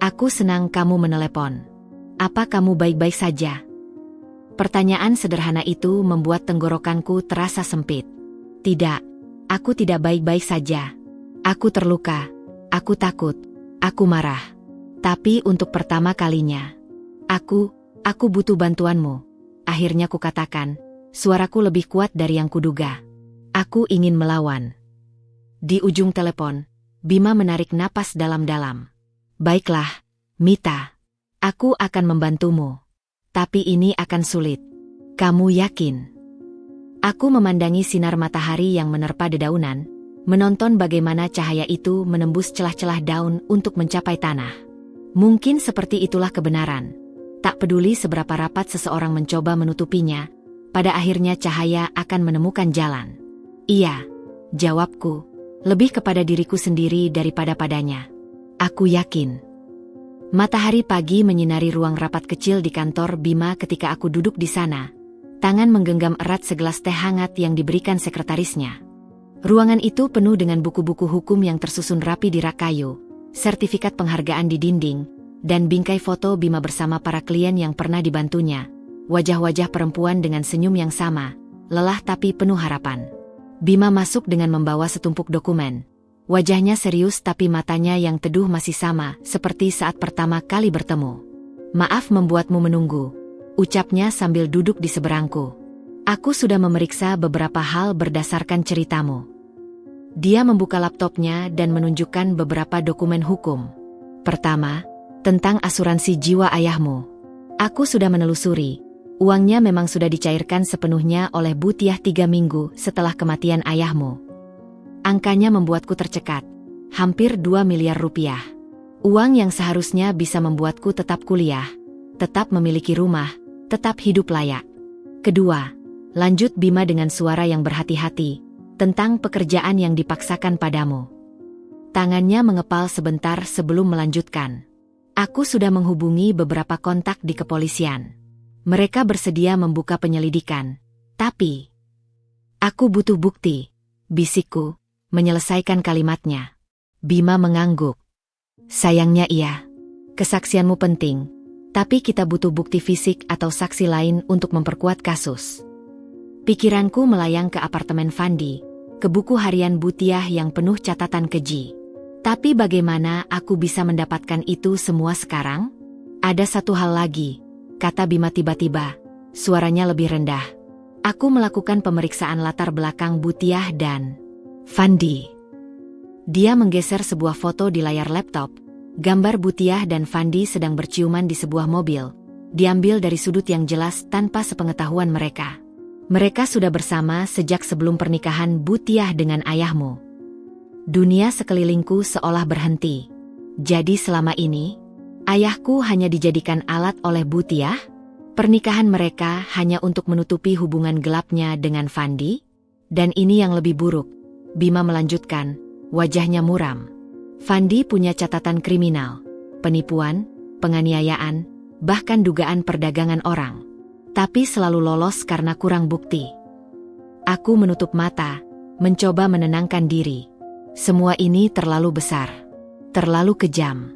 aku senang kamu menelepon. Apa kamu baik-baik saja?" Pertanyaan sederhana itu membuat tenggorokanku terasa sempit. "Tidak, aku tidak baik-baik saja. Aku terluka, aku takut, aku marah. Tapi untuk pertama kalinya, aku butuh bantuanmu." Akhirnya kukatakan, suaraku lebih kuat dari yang kuduga. "Aku ingin melawan." Di ujung telepon, Bima menarik napas dalam-dalam. "Baiklah, Mita. Aku akan membantumu. Tapi ini akan sulit. Kamu yakin?" Aku memandangi sinar matahari yang menerpa dedaunan, menonton bagaimana cahaya itu menembus celah-celah daun untuk mencapai tanah. Mungkin seperti itulah kebenaran. Tak peduli seberapa rapat seseorang mencoba menutupinya, pada akhirnya cahaya akan menemukan jalan. "Iya," jawabku, lebih kepada diriku sendiri daripada padanya. "Aku yakin." Matahari pagi menyinari ruang rapat kecil di kantor Bima ketika aku duduk di sana. Tangan menggenggam erat segelas teh hangat yang diberikan sekretarisnya. Ruangan itu penuh dengan buku-buku hukum yang tersusun rapi di rak kayu, sertifikat penghargaan di dinding, dan bingkai foto Bima bersama para klien yang pernah dibantunya. Wajah-wajah perempuan dengan senyum yang sama, lelah tapi penuh harapan. Bima masuk dengan membawa setumpuk dokumen. Wajahnya serius tapi matanya yang teduh masih sama, seperti saat pertama kali bertemu. "Maaf membuatmu menunggu," ucapnya sambil duduk di seberangku. "Aku sudah memeriksa beberapa hal berdasarkan ceritamu." Dia membuka laptopnya dan menunjukkan beberapa dokumen hukum. "Pertama, tentang asuransi jiwa ayahmu. Aku sudah menelusuri. Uangnya memang sudah dicairkan sepenuhnya oleh Bu Tiah 3 minggu setelah kematian ayahmu. Angkanya membuatku tercekat. Hampir 2 miliar rupiah. Uang yang seharusnya bisa membuatku tetap kuliah, tetap memiliki rumah, tetap hidup layak." "Kedua," lanjut Bima dengan suara yang berhati-hati, "tentang pekerjaan yang dipaksakan padamu." Tangannya mengepal sebentar sebelum melanjutkan. "Aku sudah menghubungi beberapa kontak di kepolisian. Mereka bersedia membuka penyelidikan. Tapi aku butuh bukti," bisikku, menyelesaikan kalimatnya. Bima mengangguk. "Sayangnya iya. Kesaksianmu penting, tapi kita butuh bukti fisik atau saksi lain untuk memperkuat kasus." Pikiranku melayang ke apartemen Fandi, ke buku harian Bu Tiah yang penuh catatan keji. Tapi bagaimana aku bisa mendapatkan itu semua sekarang? "Ada satu hal lagi," kata Bima tiba-tiba, suaranya lebih rendah. "Aku melakukan pemeriksaan latar belakang Bu Tiah dan Fandi." Dia menggeser sebuah foto di layar laptop. Gambar Bu Tiah dan Fandi sedang berciuman di sebuah mobil, diambil dari sudut yang jelas tanpa sepengetahuan mereka. Mereka sudah bersama sejak sebelum pernikahan Bu Tiah dengan ayahmu. Dunia sekelilingku seolah berhenti. Jadi selama ini, ayahku hanya dijadikan alat oleh Bu Tiah? Pernikahan mereka hanya untuk menutupi hubungan gelapnya dengan Fandi? Dan ini yang lebih buruk, Bima melanjutkan, wajahnya muram. Fandi punya catatan kriminal, penipuan, penganiayaan, bahkan dugaan perdagangan orang. Tapi selalu lolos karena kurang bukti. Aku menutup mata, mencoba menenangkan diri. Semua ini terlalu besar, terlalu kejam.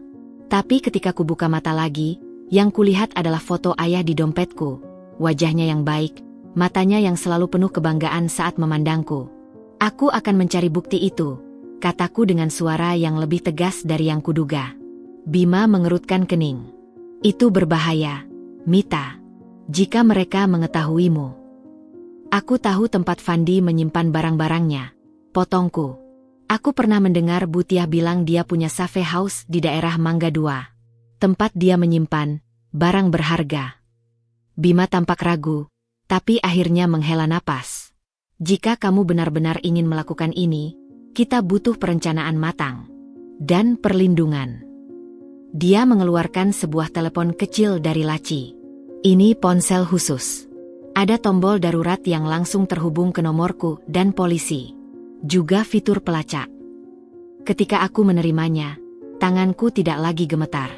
Tapi ketika ku buka mata lagi, yang kulihat adalah foto ayah di dompetku, wajahnya yang baik, matanya yang selalu penuh kebanggaan saat memandangku. "Aku akan mencari bukti itu," kataku dengan suara yang lebih tegas dari yang kuduga. Bima mengerutkan kening. "Itu berbahaya, Mita. Jika mereka mengetahuimu." "Aku tahu tempat Fandi menyimpan barang-barangnya," potongku. "Aku pernah mendengar Bu Tiah bilang dia punya safe house di daerah Mangga 2. Tempat dia menyimpan barang berharga." Bima tampak ragu, tapi akhirnya menghela napas. "Jika kamu benar-benar ingin melakukan ini, kita butuh perencanaan matang dan perlindungan." Dia mengeluarkan sebuah telepon kecil dari laci. "Ini ponsel khusus. Ada tombol darurat yang langsung terhubung ke nomorku dan polisi. Juga fitur pelacak." Ketika aku menerimanya, tanganku tidak lagi gemetar.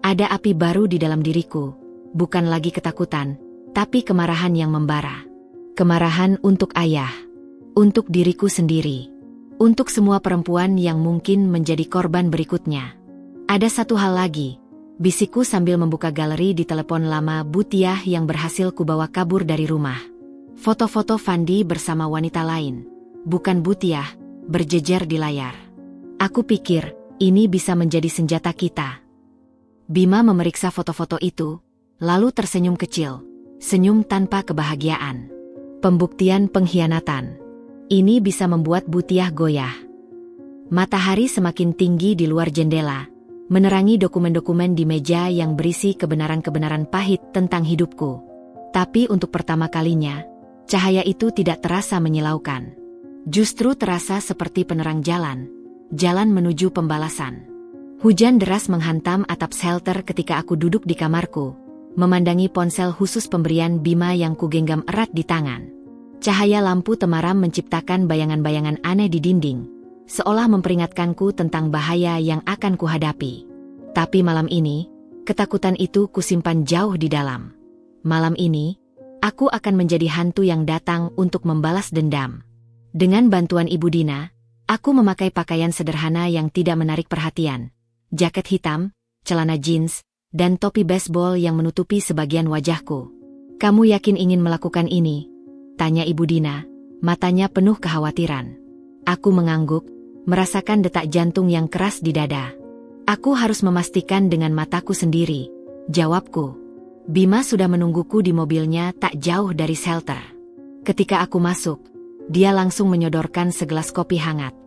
Ada api baru di dalam diriku, bukan lagi ketakutan, tapi kemarahan yang membara. Kemarahan untuk ayah, untuk diriku sendiri, untuk semua perempuan yang mungkin menjadi korban berikutnya. "Ada satu hal lagi," bisikku sambil membuka galeri di telepon lama Bu Tiah yang berhasil kubawa kabur dari rumah. Foto-foto Fandi bersama wanita lain, bukan Bu Tiah, berjejer di layar. Aku pikir, ini bisa menjadi senjata kita. Bima memeriksa foto-foto itu, lalu tersenyum kecil, senyum tanpa kebahagiaan. Pembuktian pengkhianatan. Ini bisa membuat Bu Tiah goyah. Matahari semakin tinggi di luar jendela, menerangi dokumen-dokumen di meja yang berisi kebenaran-kebenaran pahit tentang hidupku. Tapi untuk pertama kalinya, cahaya itu tidak terasa menyilaukan. Justru terasa seperti penerang jalan, jalan menuju pembalasan. Hujan deras menghantam atap shelter ketika aku duduk di kamarku, memandangi ponsel khusus pemberian Bima yang kugenggam erat di tangan. Cahaya lampu temaram menciptakan bayangan-bayangan aneh di dinding, seolah memperingatkanku tentang bahaya yang akan kuhadapi. Tapi malam ini, ketakutan itu kusimpan jauh di dalam. Malam ini, Aku akan menjadi hantu yang datang untuk membalas dendam. Dengan bantuan Ibu Dina, aku memakai pakaian sederhana yang tidak menarik perhatian. Jaket hitam, celana jeans, dan topi baseball yang menutupi sebagian wajahku. "Kamu yakin ingin melakukan ini?" tanya Ibu Dina, matanya penuh kekhawatiran. Aku mengangguk, merasakan detak jantung yang keras di dada. "Aku harus memastikan dengan mataku sendiri," jawabku. Bima sudah menungguku di mobilnya tak jauh dari shelter. Ketika aku masuk, dia langsung menyodorkan segelas kopi hangat.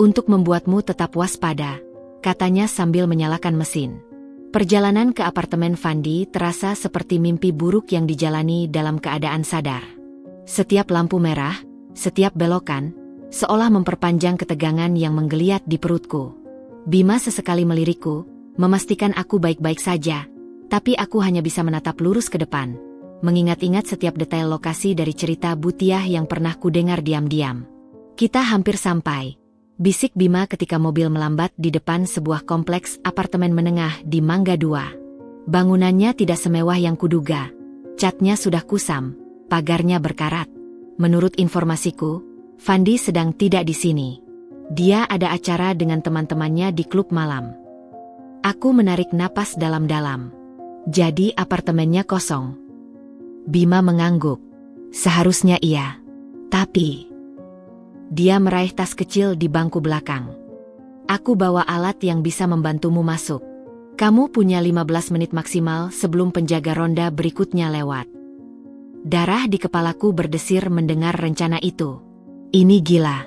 "Untuk membuatmu tetap waspada," katanya sambil menyalakan mesin. Perjalanan ke apartemen Fandi terasa seperti mimpi buruk yang dijalani dalam keadaan sadar. Setiap lampu merah, setiap belokan, seolah memperpanjang ketegangan yang menggeliat di perutku. Bima sesekali melirikku, memastikan aku baik-baik saja, tapi aku hanya bisa menatap lurus ke depan, mengingat-ingat setiap detail lokasi dari cerita Butiah yang pernah kudengar diam-diam. "Kita hampir sampai," bisik Bima ketika mobil melambat di depan sebuah kompleks apartemen menengah di Mangga 2. Bangunannya tidak semewah yang kuduga. Catnya sudah kusam, pagarnya berkarat. Menurut informasiku, Fandi sedang tidak di sini. Dia ada acara dengan teman-temannya di klub malam. Aku menarik napas dalam-dalam. Jadi apartemennya kosong. Bima mengangguk. Seharusnya iya. Tapi dia meraih tas kecil di bangku belakang. "Aku bawa alat yang bisa membantumu masuk. Kamu punya 15 menit maksimal sebelum penjaga ronda berikutnya lewat." Darah di kepalaku berdesir mendengar rencana itu. Ini gila.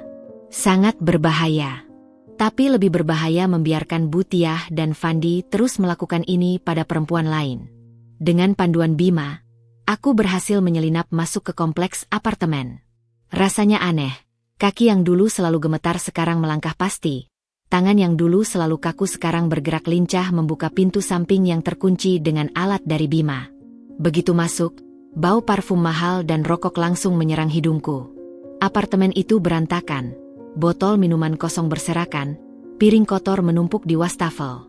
Sangat berbahaya. Tapi lebih berbahaya membiarkan Butiah dan Fandi terus melakukan ini pada perempuan lain. Dengan panduan Bima, aku berhasil menyelinap masuk ke kompleks apartemen. Rasanya aneh. Kaki yang dulu selalu gemetar sekarang melangkah pasti. Tangan yang dulu selalu kaku sekarang bergerak lincah membuka pintu samping yang terkunci dengan alat dari Bima. Begitu masuk, bau parfum mahal dan rokok langsung menyerang hidungku. Apartemen itu berantakan. Botol minuman kosong berserakan, piring kotor menumpuk di wastafel.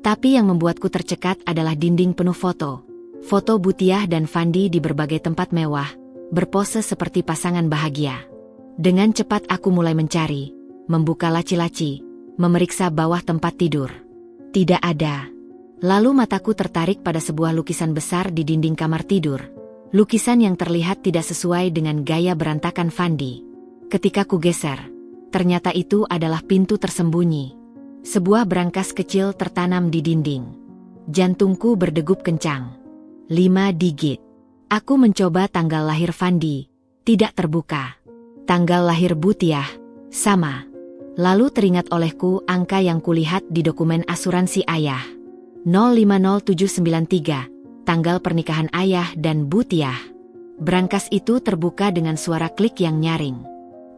Tapi yang membuatku tercekat adalah dinding penuh foto. Foto Butiah dan Fandi di berbagai tempat mewah, berpose seperti pasangan bahagia. Dengan cepat aku mulai mencari, membuka laci-laci, memeriksa bawah tempat tidur. Tidak ada. Lalu mataku tertarik pada sebuah lukisan besar di dinding kamar tidur. Lukisan yang terlihat tidak sesuai dengan gaya berantakan Fandi. Ketika ku geser, ternyata itu adalah pintu tersembunyi. Sebuah brankas kecil tertanam di dinding. Jantungku berdegup kencang. 5 digit. Aku mencoba tanggal lahir Fandi. Tidak terbuka. Tanggal lahir Butiah. Sama. Lalu teringat olehku angka yang kulihat di dokumen asuransi ayah. 050793. Tanggal pernikahan ayah dan Butiah. Brankas itu terbuka dengan suara klik yang nyaring.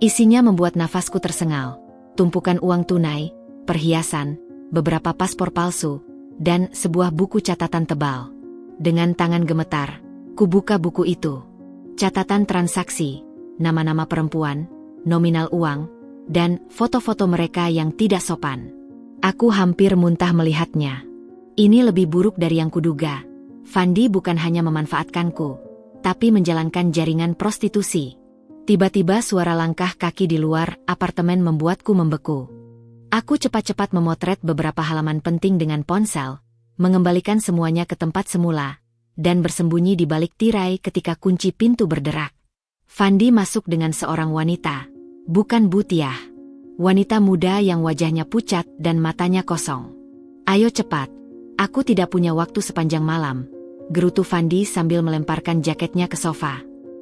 Isinya membuat nafasku tersengal. Tumpukan uang tunai, perhiasan, beberapa paspor palsu, dan sebuah buku catatan tebal. Dengan tangan gemetar, kubuka buku itu. Catatan transaksi, nama-nama perempuan, nominal uang, dan foto-foto mereka yang tidak sopan. Aku hampir muntah melihatnya. Ini lebih buruk dari yang kuduga. Fandi bukan hanya memanfaatkanku, tapi menjalankan jaringan prostitusi. Tiba-tiba suara langkah kaki di luar apartemen membuatku membeku. Aku cepat-cepat memotret beberapa halaman penting dengan ponsel, mengembalikan semuanya ke tempat semula, dan bersembunyi di balik tirai ketika kunci pintu berderak. Fandi masuk dengan seorang wanita, bukan Butiah. Wanita muda yang wajahnya pucat dan matanya kosong. "Ayo cepat, aku tidak punya waktu sepanjang malam," gerutu Fandi sambil melemparkan jaketnya ke sofa.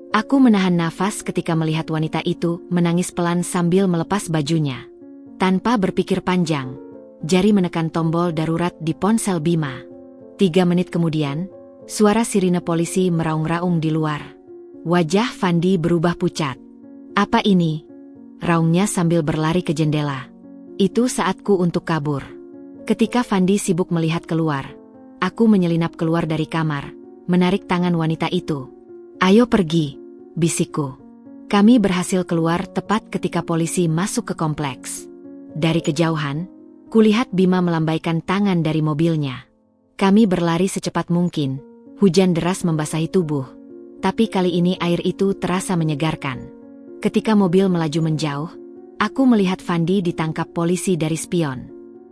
Aku menahan nafas ketika melihat wanita itu menangis pelan sambil melepas bajunya. Tanpa berpikir panjang, jari menekan tombol darurat di ponsel Bima. 3 menit kemudian, suara sirine polisi meraung-raung di luar. Wajah Fandi berubah pucat. "Apa ini?" raungnya sambil berlari ke jendela. Itu saatku untuk kabur. Ketika Fandi sibuk melihat keluar, aku menyelinap keluar dari kamar, menarik tangan wanita itu. "Ayo pergi," bisikku. Kami berhasil keluar tepat ketika polisi masuk ke kompleks. Dari kejauhan, kulihat Bima melambaikan tangan dari mobilnya. Kami berlari secepat mungkin, hujan deras membasahi tubuh. Tapi kali ini air itu terasa menyegarkan. Ketika mobil melaju menjauh, aku melihat Fandi ditangkap polisi dari spion.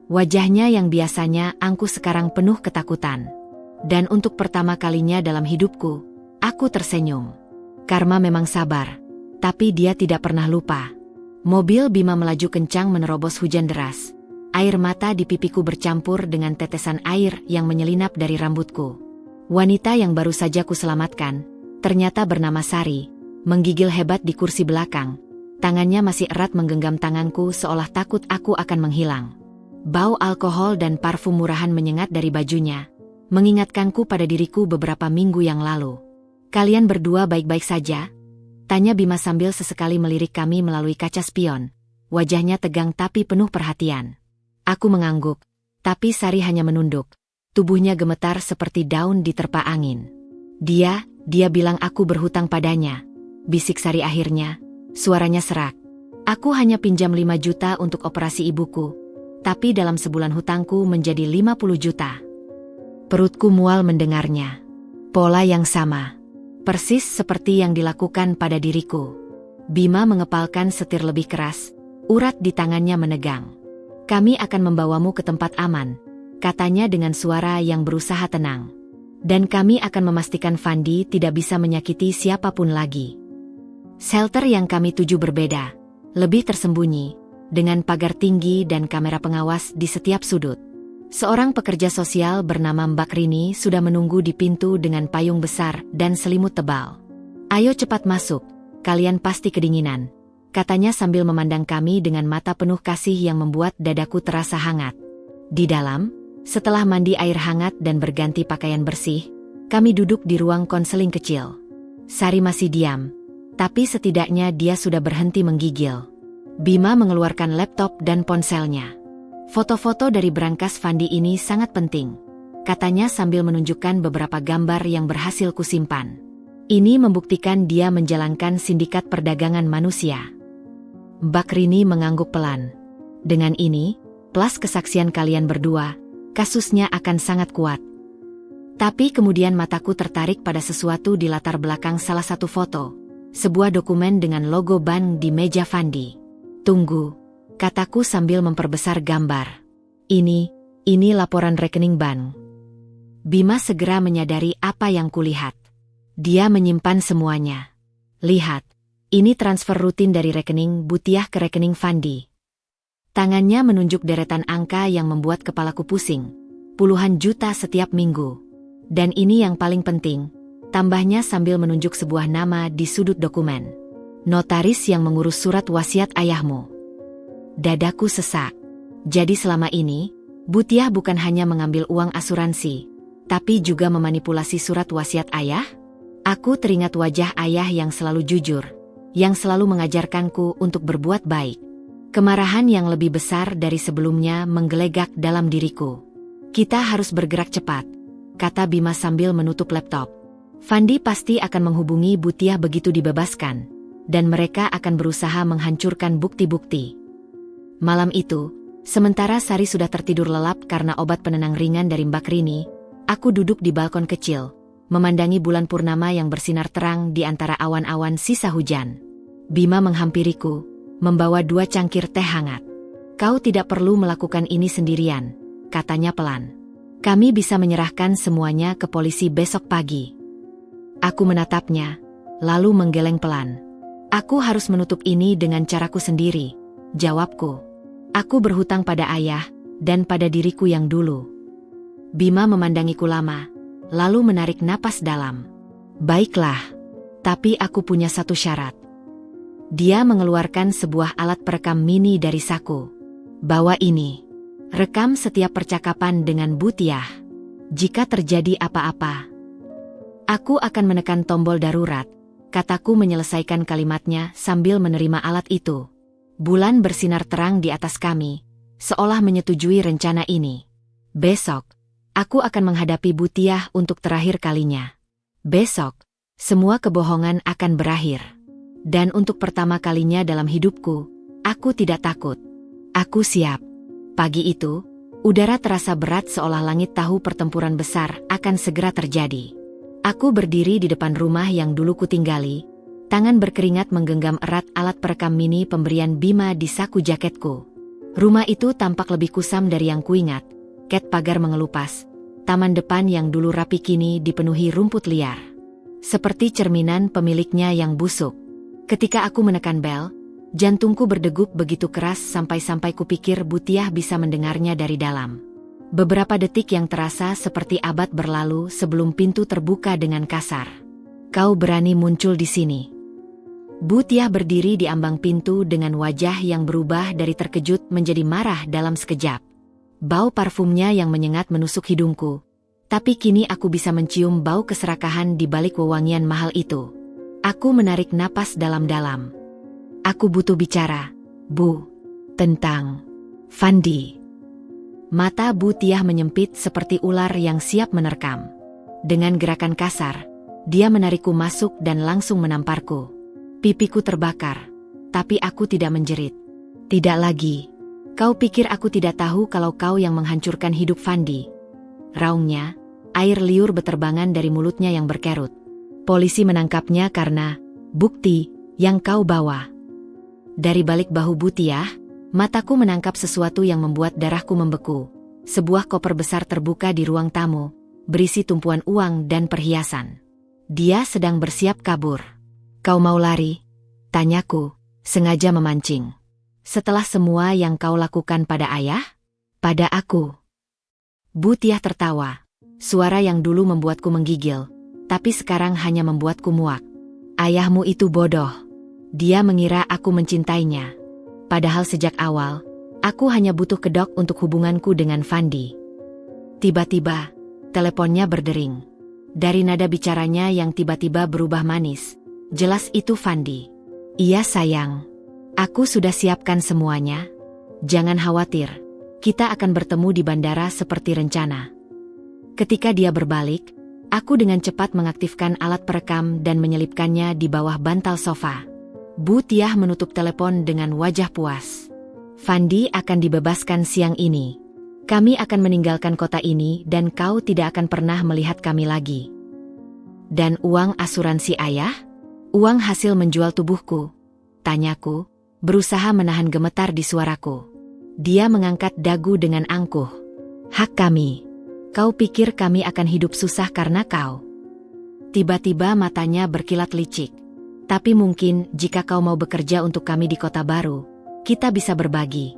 Wajahnya yang biasanya angkuh sekarang penuh ketakutan. Dan untuk pertama kalinya dalam hidupku, aku tersenyum. Karma memang sabar, tapi dia tidak pernah lupa. Mobil Bima melaju kencang menerobos hujan deras. Air mata di pipiku bercampur dengan tetesan air yang menyelinap dari rambutku. Wanita yang baru saja kuselamatkan, ternyata bernama Sari, menggigil hebat di kursi belakang. Tangannya masih erat menggenggam tanganku seolah takut aku akan menghilang. Bau alkohol dan parfum murahan menyengat dari bajunya, mengingatkanku pada diriku beberapa minggu yang lalu. "Kalian berdua baik-baik saja?" tanya Bima sambil sesekali melirik kami melalui kaca spion. Wajahnya tegang tapi penuh perhatian. Aku mengangguk, tapi Sari hanya menunduk. Tubuhnya gemetar seperti daun diterpa angin. Dia bilang aku berhutang padanya. Bisik Sari akhirnya, suaranya serak. "Aku hanya pinjam 5 juta untuk operasi ibuku. Tapi dalam sebulan hutangku menjadi 50 juta. Perutku mual mendengarnya. Pola yang sama. Persis seperti yang dilakukan pada diriku. Bima mengepalkan setir lebih keras. Urat di tangannya menegang. "Kami akan membawamu ke tempat aman," katanya dengan suara yang berusaha tenang. "Dan kami akan memastikan Fandi tidak bisa menyakiti siapapun lagi." Shelter yang kami tuju berbeda. Lebih tersembunyi. Dengan pagar tinggi dan kamera pengawas di setiap sudut. Seorang pekerja sosial bernama Mbak Rini sudah menunggu di pintu dengan payung besar dan selimut tebal. "Ayo cepat masuk, kalian pasti kedinginan," katanya sambil memandang kami dengan mata penuh kasih yang membuat dadaku terasa hangat. Di dalam, setelah mandi air hangat dan berganti pakaian bersih, kami duduk di ruang konseling kecil. Sari masih diam, tapi setidaknya dia sudah berhenti menggigil. Bima mengeluarkan laptop dan ponselnya. "Foto-foto dari brankas Fandi ini sangat penting," katanya sambil menunjukkan beberapa gambar yang berhasil kusimpan. "Ini membuktikan dia menjalankan sindikat perdagangan manusia." Mbak Rini mengangguk pelan. "Dengan ini, plus kesaksian kalian berdua, kasusnya akan sangat kuat." Tapi kemudian mataku tertarik pada sesuatu di latar belakang salah satu foto. Sebuah dokumen dengan logo bank di meja Fandi. "Tunggu," kataku sambil memperbesar gambar. Ini laporan rekening bank." Bima segera menyadari apa yang kulihat. Dia menyimpan semuanya. "Lihat, ini transfer rutin dari rekening Butiah ke rekening Fandi." Tangannya menunjuk deretan angka yang membuat kepalaku pusing. Puluhan juta setiap minggu. "Dan ini yang paling penting," tambahnya sambil menunjuk sebuah nama di sudut dokumen. "Notaris yang mengurus surat wasiat ayahmu." Dadaku sesak. Jadi selama ini, Butiah bukan hanya mengambil uang asuransi, tapi juga memanipulasi surat wasiat ayah? Aku teringat wajah ayah yang selalu jujur, yang selalu mengajarkanku untuk berbuat baik. Kemarahan yang lebih besar dari sebelumnya menggelegak dalam diriku. "Kita harus bergerak cepat," kata Bima sambil menutup laptop. "Fandi pasti akan menghubungi Butiah begitu dibebaskan. Dan mereka akan berusaha menghancurkan bukti-bukti." Malam itu, sementara Sari sudah tertidur lelap karena obat penenang ringan dari Mbak Rini, aku duduk di balkon kecil, memandangi bulan purnama yang bersinar terang di antara awan-awan sisa hujan. Bima menghampiriku, membawa 2 cangkir teh hangat. "Kau tidak perlu melakukan ini sendirian," katanya pelan. "Kami bisa menyerahkan semuanya ke polisi besok pagi." Aku menatapnya, lalu menggeleng pelan. "Aku harus menutup ini dengan caraku sendiri," jawabku. "Aku berhutang pada ayah, dan pada diriku yang dulu." Bima memandangiku lama, lalu menarik napas dalam. "Baiklah, tapi aku punya satu syarat." Dia mengeluarkan sebuah alat perekam mini dari saku. "Bawa ini. Rekam setiap percakapan dengan Butiah. Jika terjadi apa-apa, aku akan menekan tombol darurat," kataku menyelesaikan kalimatnya sambil menerima alat itu. Bulan bersinar terang di atas kami, seolah menyetujui rencana ini. "Besok, aku akan menghadapi Butiah untuk terakhir kalinya. Besok, semua kebohongan akan berakhir. Dan untuk pertama kalinya dalam hidupku, aku tidak takut. Aku siap." Pagi itu, udara terasa berat seolah langit tahu pertempuran besar akan segera terjadi. Aku berdiri di depan rumah yang dulu kutinggali, tangan berkeringat menggenggam erat alat perekam mini pemberian Bima di saku jaketku. Rumah itu tampak lebih kusam dari yang kuingat. Ket pagar mengelupas. Taman depan yang dulu rapi kini dipenuhi rumput liar. Seperti cerminan pemiliknya yang busuk. Ketika aku menekan bel, jantungku berdegup begitu keras sampai-sampai kupikir Butiah bisa mendengarnya dari dalam. Beberapa detik yang terasa seperti abad berlalu sebelum pintu terbuka dengan kasar. Kau berani muncul di sini. Butiah berdiri di ambang pintu dengan wajah yang berubah dari terkejut menjadi marah dalam sekejap. Bau parfumnya yang menyengat menusuk hidungku. Tapi kini aku bisa mencium bau keserakahan di balik wewangian mahal itu. Aku menarik napas dalam-dalam. Aku butuh bicara, Bu. Tentang Fandi. Mata Butiah menyempit seperti ular yang siap menerkam. Dengan gerakan kasar, dia menarikku masuk dan langsung menamparku. Pipiku terbakar, tapi aku tidak menjerit. Tidak lagi. Kau pikir aku tidak tahu kalau kau yang menghancurkan hidup Fandi? Raungnya, air liur beterbangan dari mulutnya yang berkerut. Polisi menangkapnya karena bukti yang kau bawa. Dari balik bahu Butiah, mataku menangkap sesuatu yang membuat darahku membeku. Sebuah koper besar terbuka di ruang tamu, berisi tumpuan uang dan perhiasan. Dia sedang bersiap kabur. Kau mau lari? Tanyaku, sengaja memancing. Setelah semua yang kau lakukan pada ayah? Pada aku. Butiah tertawa. Suara yang dulu membuatku menggigil, tapi sekarang hanya membuatku muak. Ayahmu itu bodoh. Dia mengira aku mencintainya. Padahal sejak awal, aku hanya butuh kedok untuk hubunganku dengan Fandi. Tiba-tiba, teleponnya berdering. Dari nada bicaranya yang tiba-tiba berubah manis, jelas itu Fandi. Iya sayang, aku sudah siapkan semuanya. Jangan khawatir, kita akan bertemu di bandara seperti rencana. Ketika dia berbalik, aku dengan cepat mengaktifkan alat perekam dan menyelipkannya di bawah bantal sofa. Butiah menutup telepon dengan wajah puas. Fandi akan dibebaskan siang ini. Kami akan meninggalkan kota ini dan kau tidak akan pernah melihat kami lagi. Dan uang asuransi ayah? Uang hasil menjual tubuhku? Tanyaku, berusaha menahan gemetar di suaraku. Dia mengangkat dagu dengan angkuh. Hak kami. Kau pikir kami akan hidup susah karena kau? Tiba-tiba matanya berkilat licik. Tapi mungkin jika kau mau bekerja untuk kami di kota baru, kita bisa berbagi.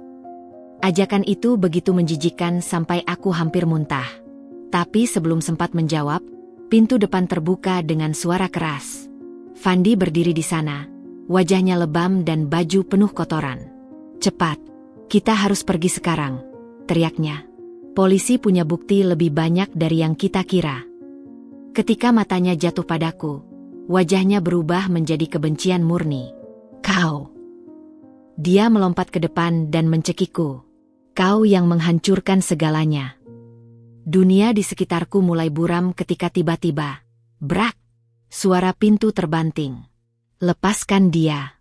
Ajakan itu begitu menjijikkan sampai aku hampir muntah. Tapi sebelum sempat menjawab, pintu depan terbuka dengan suara keras. Fandi berdiri di sana, wajahnya lebam dan baju penuh kotoran. Cepat, kita harus pergi sekarang, teriaknya. Polisi punya bukti lebih banyak dari yang kita kira. Ketika matanya jatuh padaku, wajahnya berubah menjadi kebencian murni. Kau. Dia melompat ke depan dan mencekikku. Kau yang menghancurkan segalanya. Dunia di sekitarku mulai buram ketika tiba-tiba, brak, suara pintu terbanting. Lepaskan dia.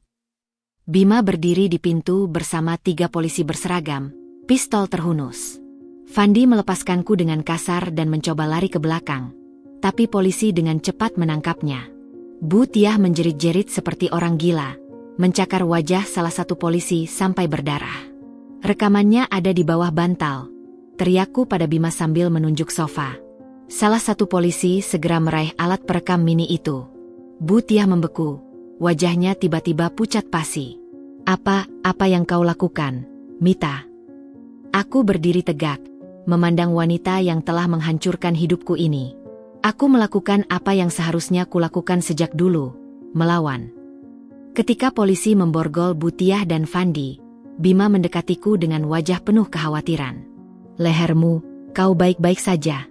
Bima berdiri di pintu bersama 3 polisi berseragam, pistol terhunus. Fandi melepaskanku dengan kasar dan mencoba lari ke belakang. Tapi polisi dengan cepat menangkapnya. Butiah menjerit-jerit seperti orang gila, mencakar wajah salah satu polisi sampai berdarah. Rekamannya ada di bawah bantal. Teriakku pada Bima sambil menunjuk sofa. Salah satu polisi segera meraih alat perekam mini itu. Butiah membeku, wajahnya tiba-tiba pucat pasi. Apa yang kau lakukan, Mita? Aku berdiri tegak, memandang wanita yang telah menghancurkan hidupku ini. Aku melakukan apa yang seharusnya kulakukan sejak dulu, melawan. Ketika polisi memborgol Butiah dan Fandi, Bima mendekatiku dengan wajah penuh kekhawatiran. Lehermu, kau baik-baik saja?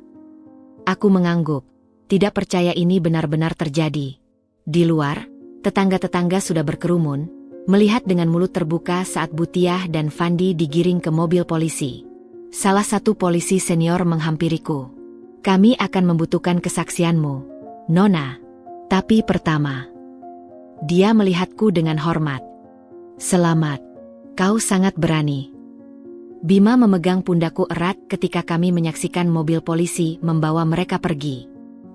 Aku mengangguk, tidak percaya ini benar-benar terjadi. Di luar, tetangga-tetangga sudah berkerumun, melihat dengan mulut terbuka saat Butiah dan Fandi digiring ke mobil polisi. Salah satu polisi senior menghampiriku. Kami akan membutuhkan kesaksianmu, Nona. Tapi pertama, dia melihatku dengan hormat. Selamat, kau sangat berani. Bima memegang pundakku erat ketika kami menyaksikan mobil polisi membawa mereka pergi.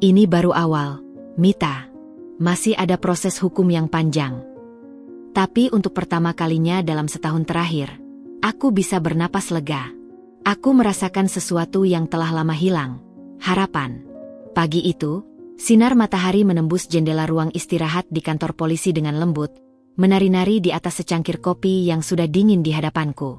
Ini baru awal, Mita. Masih ada proses hukum yang panjang. Tapi untuk pertama kalinya dalam setahun terakhir, aku bisa bernapas lega. Aku merasakan sesuatu yang telah lama hilang, harapan. Pagi itu, sinar matahari menembus jendela ruang istirahat di kantor polisi dengan lembut, menari-nari di atas secangkir kopi yang sudah dingin di hadapanku.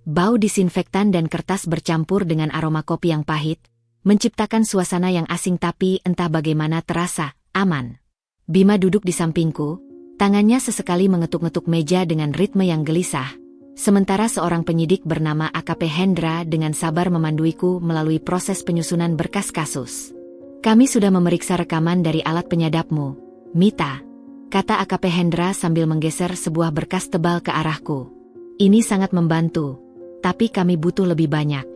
Bau disinfektan dan kertas bercampur dengan aroma kopi yang pahit, menciptakan suasana yang asing tapi entah bagaimana terasa aman. Bima duduk di sampingku, tangannya sesekali mengetuk-ngetuk meja dengan ritme yang gelisah, sementara seorang penyidik bernama AKP Hendra dengan sabar memanduiku melalui proses penyusunan berkas kasus. Kami sudah memeriksa rekaman dari alat penyadapmu, Mita, kata AKP Hendra sambil menggeser sebuah berkas tebal ke arahku. Ini sangat membantu, tapi kami butuh lebih banyak.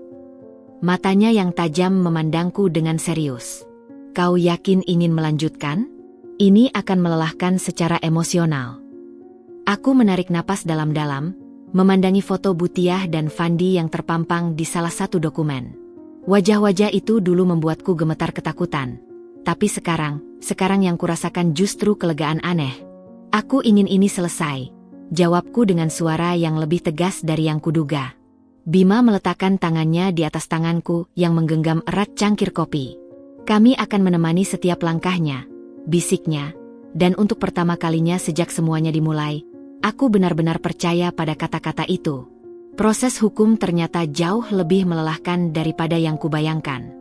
Matanya yang tajam memandangku dengan serius. Kau yakin ingin melanjutkan? Ini akan melelahkan secara emosional. Aku menarik napas dalam-dalam, memandangi foto Butiah dan Fandi yang terpampang di salah satu dokumen. Wajah-wajah itu dulu membuatku gemetar ketakutan. Tapi sekarang yang kurasakan justru kelegaan aneh. Aku ingin ini selesai, jawabku dengan suara yang lebih tegas dari yang kuduga. Bima meletakkan tangannya di atas tanganku yang menggenggam erat cangkir kopi. Kami akan menemani setiap langkahnya, bisiknya, dan untuk pertama kalinya sejak semuanya dimulai, aku benar-benar percaya pada kata-kata itu. Proses hukum ternyata jauh lebih melelahkan daripada yang kubayangkan.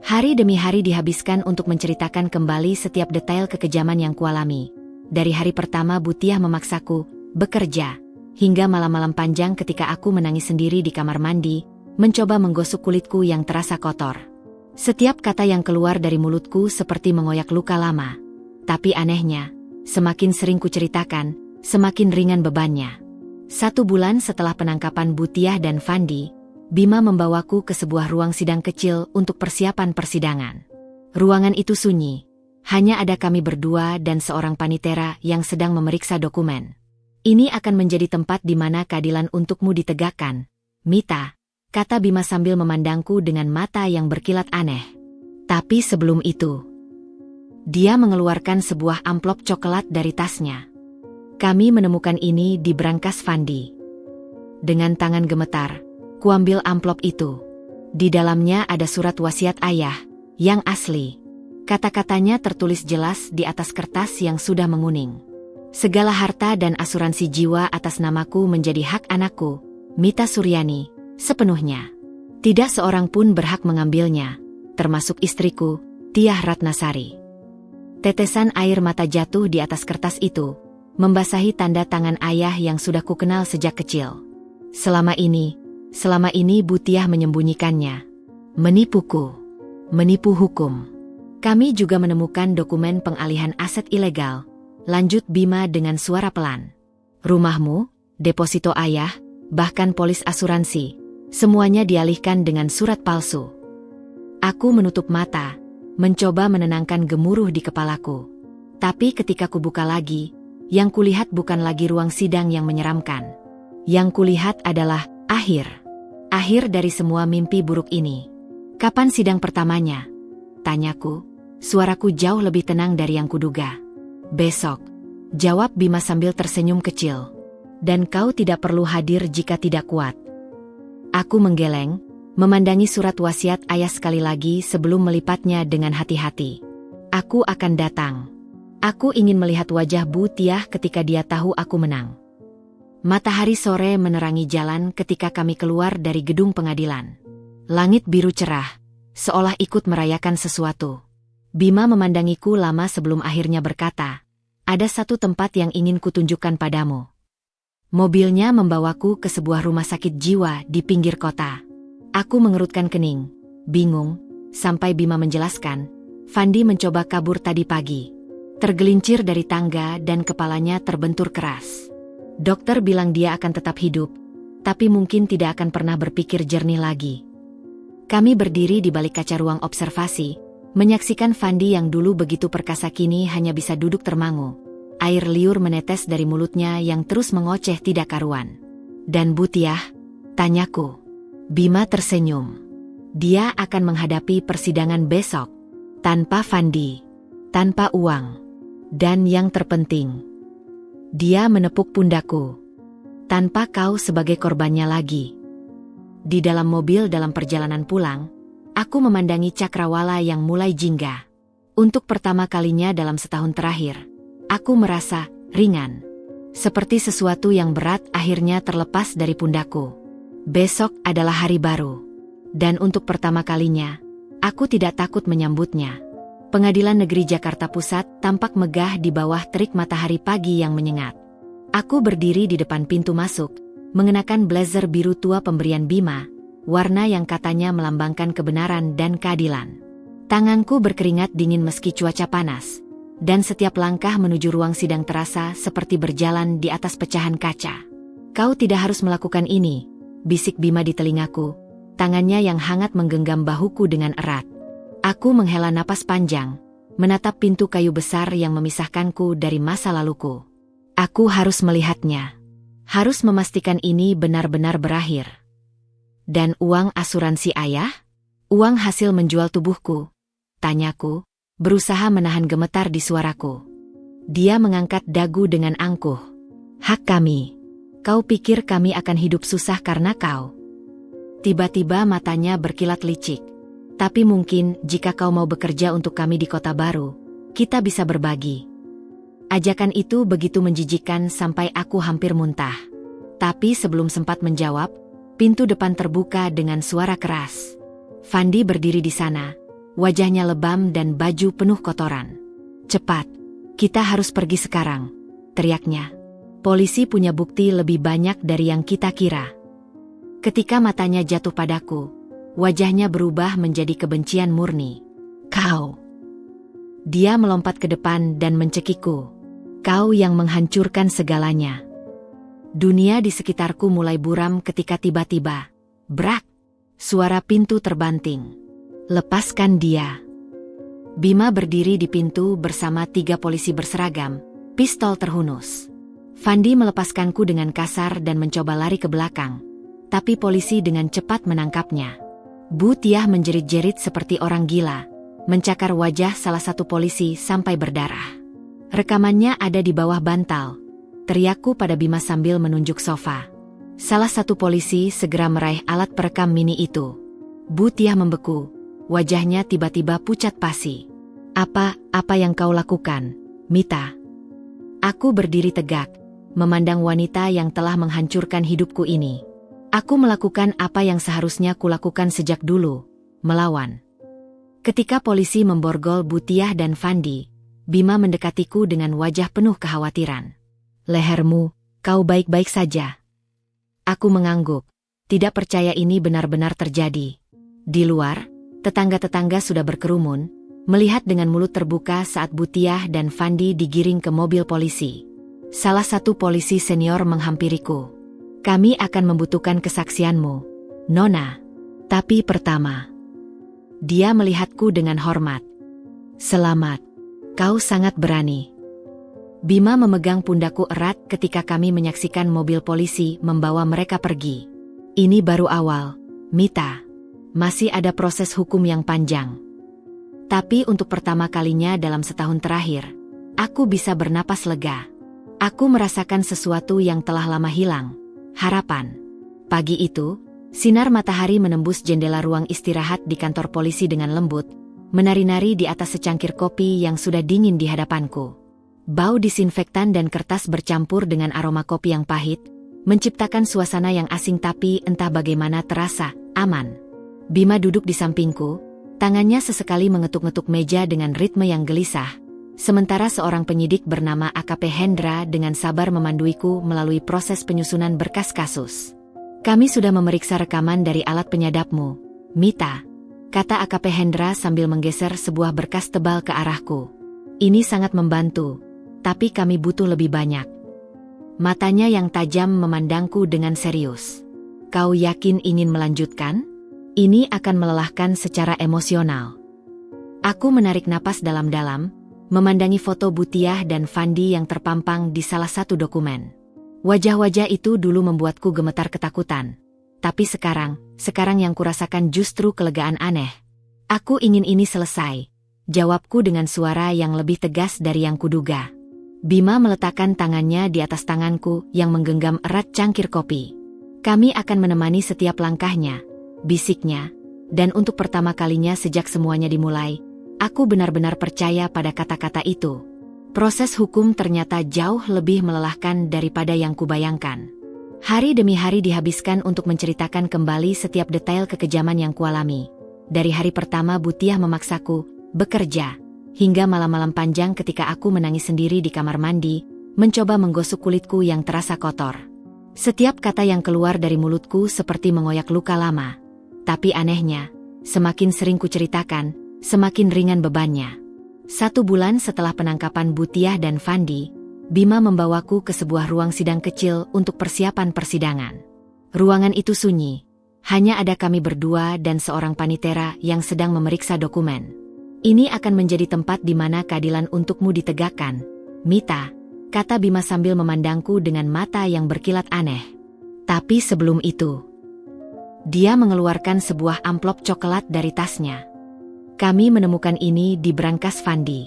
Hari demi hari dihabiskan untuk menceritakan kembali setiap detail kekejaman yang kualami. Dari hari pertama Butiah memaksaku bekerja, hingga malam-malam panjang ketika aku menangis sendiri di kamar mandi, mencoba menggosok kulitku yang terasa kotor. Setiap kata yang keluar dari mulutku seperti mengoyak luka lama. Tapi anehnya, semakin sering kuceritakan, semakin ringan bebannya. 1 bulan setelah penangkapan Butiah dan Fandi, Bima membawaku ke sebuah ruang sidang kecil untuk persiapan persidangan. Ruangan itu sunyi, hanya ada kami berdua dan seorang panitera yang sedang memeriksa dokumen. Ini akan menjadi tempat di mana keadilan untukmu ditegakkan, Mita, kata Bima sambil memandangku dengan mata yang berkilat aneh. Tapi sebelum itu, dia mengeluarkan sebuah amplop coklat dari tasnya. Kami menemukan ini di brankas Fandi. Dengan tangan gemetar, kuambil amplop itu. Di dalamnya ada surat wasiat ayah, yang asli. Kata-katanya tertulis jelas di atas kertas yang sudah menguning. Segala harta dan asuransi jiwa atas namaku menjadi hak anakku, Mita Suryani, sepenuhnya. Tidak seorang pun berhak mengambilnya, termasuk istriku, Tiah Ratnasari. Tetesan air mata jatuh di atas kertas itu, membasahi tanda tangan ayah yang sudah kukenal sejak kecil. Selama ini Butiah menyembunyikannya. Menipuku. Menipu hukum. Kami juga menemukan dokumen pengalihan aset ilegal, lanjut Bima dengan suara pelan. Rumahmu, deposito ayah, bahkan polis asuransi, semuanya dialihkan dengan surat palsu. Aku menutup mata, mencoba menenangkan gemuruh di kepalaku. Tapi ketika kubuka lagi, yang kulihat bukan lagi ruang sidang yang menyeramkan. Yang kulihat adalah akhir dari semua mimpi buruk ini. Kapan sidang pertamanya? Tanyaku, suaraku jauh lebih tenang dari yang kuduga. Besok, jawab Bima sambil tersenyum kecil. Dan kau tidak perlu hadir jika tidak kuat. Aku menggeleng, memandangi surat wasiat ayah sekali lagi sebelum melipatnya dengan hati-hati. Aku akan datang. Aku ingin melihat wajah Butiah ketika dia tahu aku menang. Matahari sore menerangi jalan ketika kami keluar dari gedung pengadilan. Langit biru cerah, seolah ikut merayakan sesuatu. Bima memandangiku lama sebelum akhirnya berkata, ada satu tempat yang ingin kutunjukkan padamu. Mobilnya membawaku ke sebuah rumah sakit jiwa di pinggir kota. Aku mengerutkan kening, bingung, sampai Bima menjelaskan, Fandi mencoba kabur tadi pagi. Tergelincir dari tangga dan kepalanya terbentur keras. Dokter bilang dia akan tetap hidup, tapi mungkin tidak akan pernah berpikir jernih lagi. Kami berdiri di balik kaca ruang observasi, menyaksikan Fandi yang dulu begitu perkasa kini hanya bisa duduk termangu. Air liur menetes dari mulutnya yang terus mengoceh tidak karuan. Dan Butiah? Tanyaku. Bima tersenyum. Dia akan menghadapi persidangan besok. Tanpa Fandi, tanpa uang, dan yang terpenting, dia menepuk pundakku. Tanpa kau sebagai korbannya lagi. Di dalam mobil dalam perjalanan pulang, aku memandangi cakrawala yang mulai jingga. Untuk pertama kalinya dalam setahun terakhir, aku merasa ringan. Seperti sesuatu yang berat akhirnya terlepas dari pundakku. Besok adalah hari baru. Dan untuk pertama kalinya, aku tidak takut menyambutnya. Pengadilan Negeri Jakarta Pusat tampak megah di bawah terik matahari pagi yang menyengat. Aku berdiri di depan pintu masuk, mengenakan blazer biru tua pemberian Bima, warna yang katanya melambangkan kebenaran dan keadilan. Tanganku berkeringat dingin meski cuaca panas, dan setiap langkah menuju ruang sidang terasa seperti berjalan di atas pecahan kaca. Kau tidak harus melakukan ini, bisik Bima di telingaku. Tangannya yang hangat menggenggam bahuku dengan erat. Aku menghela napas panjang, menatap pintu kayu besar yang memisahkanku dari masa laluku. Aku harus melihatnya. Harus memastikan ini benar-benar berakhir. Dan uang asuransi ayah? Uang hasil menjual tubuhku? Tanyaku, berusaha menahan gemetar di suaraku. Dia mengangkat dagu dengan angkuh. Hak kami. Kau pikir kami akan hidup susah karena kau? Tiba-tiba matanya berkilat licik. Tapi mungkin jika kau mau bekerja untuk kami di kota baru, kita bisa berbagi. Ajakan itu begitu menjijikkan sampai aku hampir muntah. Tapi sebelum sempat menjawab, pintu depan terbuka dengan suara keras. Fandi berdiri di sana, wajahnya lebam dan baju penuh kotoran. Cepat, kita harus pergi sekarang, teriaknya. Polisi punya bukti lebih banyak dari yang kita kira. Ketika matanya jatuh padaku, wajahnya berubah menjadi kebencian murni. Kau. Dia melompat ke depan dan mencekikku. Kau yang menghancurkan segalanya. Dunia di sekitarku mulai buram ketika tiba-tiba, brak, suara pintu terbanting. Lepaskan dia. Bima berdiri di pintu bersama 3 polisi berseragam, pistol terhunus. Fandi melepaskanku dengan kasar dan mencoba lari ke belakang. Tapi polisi dengan cepat menangkapnya. Bu Tiah menjerit-jerit seperti orang gila, mencakar wajah salah satu polisi sampai berdarah. Rekamannya ada di bawah bantal, teriakku pada Bima sambil menunjuk sofa. Salah satu polisi segera meraih alat perekam mini itu. Bu Tiah membeku, wajahnya tiba-tiba pucat pasi. Apa yang kau lakukan, Mita? Aku berdiri tegak, memandang wanita yang telah menghancurkan hidupku ini. Aku melakukan apa yang seharusnya kulakukan sejak dulu, melawan. Ketika polisi memborgol Bu Tiah dan Fandi, Bima mendekatiku dengan wajah penuh kekhawatiran. Lehermu, kau baik-baik saja? Aku mengangguk, tidak percaya ini benar-benar terjadi. Di luar, tetangga-tetangga sudah berkerumun, melihat dengan mulut terbuka saat Bu Tiah dan Fandi digiring ke mobil polisi. Salah satu polisi senior menghampiriku. Kami akan membutuhkan kesaksianmu, Nona. Tapi pertama, dia melihatku dengan hormat. Selamat, kau sangat berani. Bima memegang pundakku erat ketika kami menyaksikan mobil polisi membawa mereka pergi. Ini baru awal, Mita. Masih ada proses hukum yang panjang. Tapi untuk pertama kalinya dalam setahun terakhir, aku bisa bernapas lega. Aku merasakan sesuatu yang telah lama hilang. Harapan. Pagi itu, sinar matahari menembus jendela ruang istirahat di kantor polisi dengan lembut, menari-nari di atas secangkir kopi yang sudah dingin di hadapanku. Bau disinfektan dan kertas bercampur dengan aroma kopi yang pahit, menciptakan suasana yang asing tapi entah bagaimana terasa aman. Bima duduk di sampingku, tangannya sesekali mengetuk-ngetuk meja dengan ritme yang gelisah. Sementara seorang penyidik bernama AKP Hendra dengan sabar memanduiku melalui proses penyusunan berkas kasus. Kami sudah memeriksa rekaman dari alat penyadapmu, Mita, kata AKP Hendra sambil menggeser sebuah berkas tebal ke arahku. Ini sangat membantu, tapi kami butuh lebih banyak. Matanya yang tajam memandangku dengan serius. Kau yakin ingin melanjutkan? Ini akan melelahkan secara emosional. Aku menarik napas dalam-dalam, memandangi foto Bu Tiah dan Fandi yang terpampang di salah satu dokumen. Wajah-wajah itu dulu membuatku gemetar ketakutan. Tapi sekarang yang kurasakan justru kelegaan aneh. Aku ingin ini selesai. jawabku dengan suara yang lebih tegas dari yang kuduga. Bima meletakkan tangannya di atas tanganku yang menggenggam erat cangkir kopi. Kami akan menemani setiap langkahnya, bisiknya, dan untuk pertama kalinya sejak semuanya dimulai, aku benar-benar percaya pada kata-kata itu. Proses hukum ternyata jauh lebih melelahkan daripada yang kubayangkan. Hari demi hari dihabiskan untuk menceritakan kembali setiap detail kekejaman yang kualami. Dari hari pertama Butiah memaksaku bekerja, hingga malam-malam panjang ketika aku menangis sendiri di kamar mandi, mencoba menggosok kulitku yang terasa kotor. Setiap kata yang keluar dari mulutku seperti mengoyak luka lama. Tapi anehnya, semakin sering kuceritakan, semakin ringan bebannya. 1 bulan setelah penangkapan Butiah dan Fandi, Bima membawaku ke sebuah ruang sidang kecil untuk persiapan persidangan. Ruangan itu sunyi. Hanya ada kami berdua dan seorang panitera yang sedang memeriksa dokumen. Ini akan menjadi tempat di mana keadilan untukmu ditegakkan, Mita, kata Bima sambil memandangku dengan mata yang berkilat aneh. Tapi sebelum itu, dia mengeluarkan sebuah amplop coklat dari tasnya. Kami menemukan ini di brankas Fandi.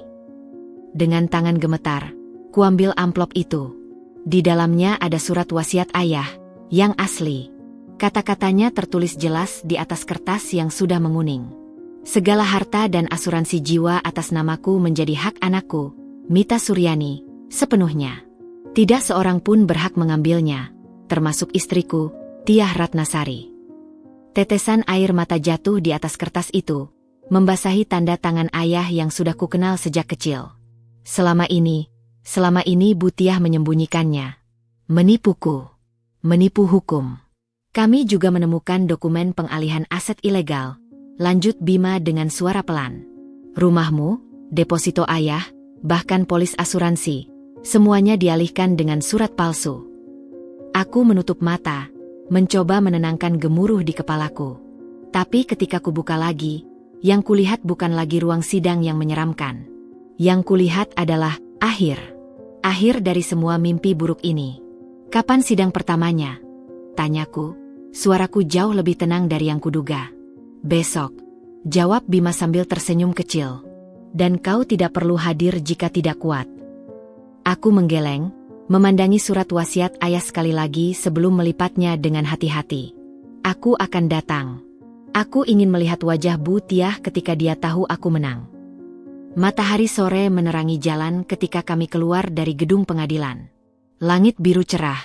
Dengan tangan gemetar, kuambil amplop itu. Di dalamnya ada surat wasiat ayah, yang asli. Kata-katanya tertulis jelas di atas kertas yang sudah menguning. Segala harta dan asuransi jiwa atas namaku menjadi hak anakku, Mita Suryani, sepenuhnya. Tidak seorang pun berhak mengambilnya, termasuk istriku, Tiah Ratnasari. Tetesan air mata jatuh di atas kertas itu, membasahi tanda tangan ayah yang sudah kukenal sejak kecil. Selama ini Butiah menyembunyikannya. Menipuku. Menipu hukum. Kami juga menemukan dokumen pengalihan aset ilegal. Lanjut Bima dengan suara pelan. Rumahmu, deposito ayah, bahkan polis asuransi, semuanya dialihkan dengan surat palsu. Aku menutup mata, mencoba menenangkan gemuruh di kepalaku. Tapi ketika kubuka lagi, yang kulihat bukan lagi ruang sidang yang menyeramkan. Yang kulihat adalah akhir dari semua mimpi buruk ini. Kapan sidang pertamanya? Tanyaku, suaraku jauh lebih tenang dari yang kuduga. Besok, jawab Bima sambil tersenyum kecil. Dan kau tidak perlu hadir jika tidak kuat. Aku menggeleng, memandangi surat wasiat ayah sekali lagi sebelum melipatnya dengan hati-hati. Aku akan datang. Aku ingin melihat wajah Butiah ketika dia tahu aku menang. Matahari sore menerangi jalan ketika kami keluar dari gedung pengadilan. Langit biru cerah,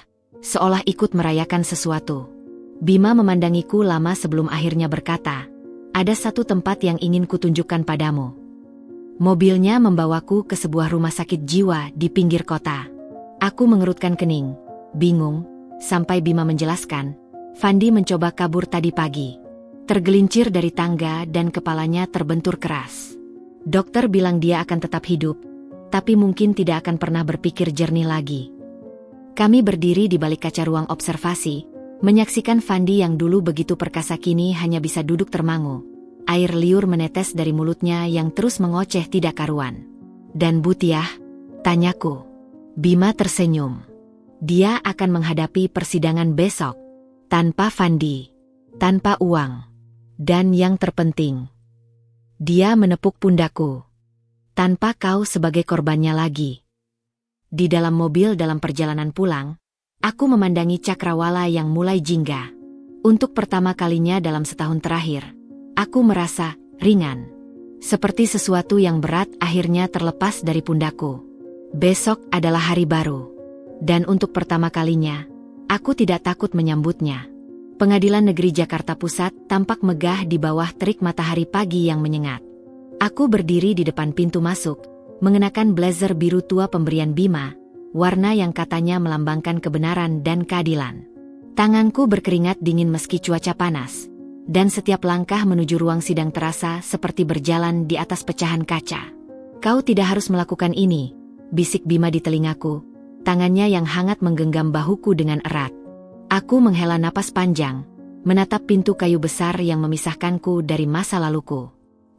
seolah ikut merayakan sesuatu. Bima memandangiku lama sebelum akhirnya berkata, ada satu tempat yang ingin kutunjukkan padamu. Mobilnya membawaku ke sebuah rumah sakit jiwa di pinggir kota. Aku mengerutkan kening, bingung, sampai Bima menjelaskan, Fandi mencoba kabur tadi pagi. Tergelincir dari tangga dan kepalanya terbentur keras. Dokter bilang dia akan tetap hidup, tapi mungkin tidak akan pernah berpikir jernih lagi. Kami berdiri di balik kaca ruang observasi, menyaksikan Fandi yang dulu begitu perkasa kini hanya bisa duduk termangu. Air liur menetes dari mulutnya yang terus mengoceh tidak karuan. Dan Butiah? Tanyaku. Bima tersenyum. Dia akan menghadapi persidangan besok. Tanpa Fandi. Tanpa uang. Dan yang terpenting, dia menepuk pundakku. Tanpa kau sebagai korbannya lagi. Di dalam mobil dalam perjalanan pulang, aku memandangi Cakrawala yang mulai jingga. Untuk pertama kalinya dalam setahun terakhir, aku merasa ringan. Seperti sesuatu yang berat akhirnya terlepas dari pundakku. Besok adalah hari baru. Dan untuk pertama kalinya, aku tidak takut menyambutnya. Pengadilan Negeri Jakarta Pusat tampak megah di bawah terik matahari pagi yang menyengat. Aku berdiri di depan pintu masuk, mengenakan blazer biru tua pemberian Bima, warna yang katanya melambangkan kebenaran dan keadilan. Tanganku berkeringat dingin meski cuaca panas, dan setiap langkah menuju ruang sidang terasa seperti berjalan di atas pecahan kaca. Kau tidak harus melakukan ini, bisik Bima di telingaku, tangannya yang hangat menggenggam bahuku dengan erat. Aku menghela napas panjang, menatap pintu kayu besar yang memisahkanku dari masa laluku.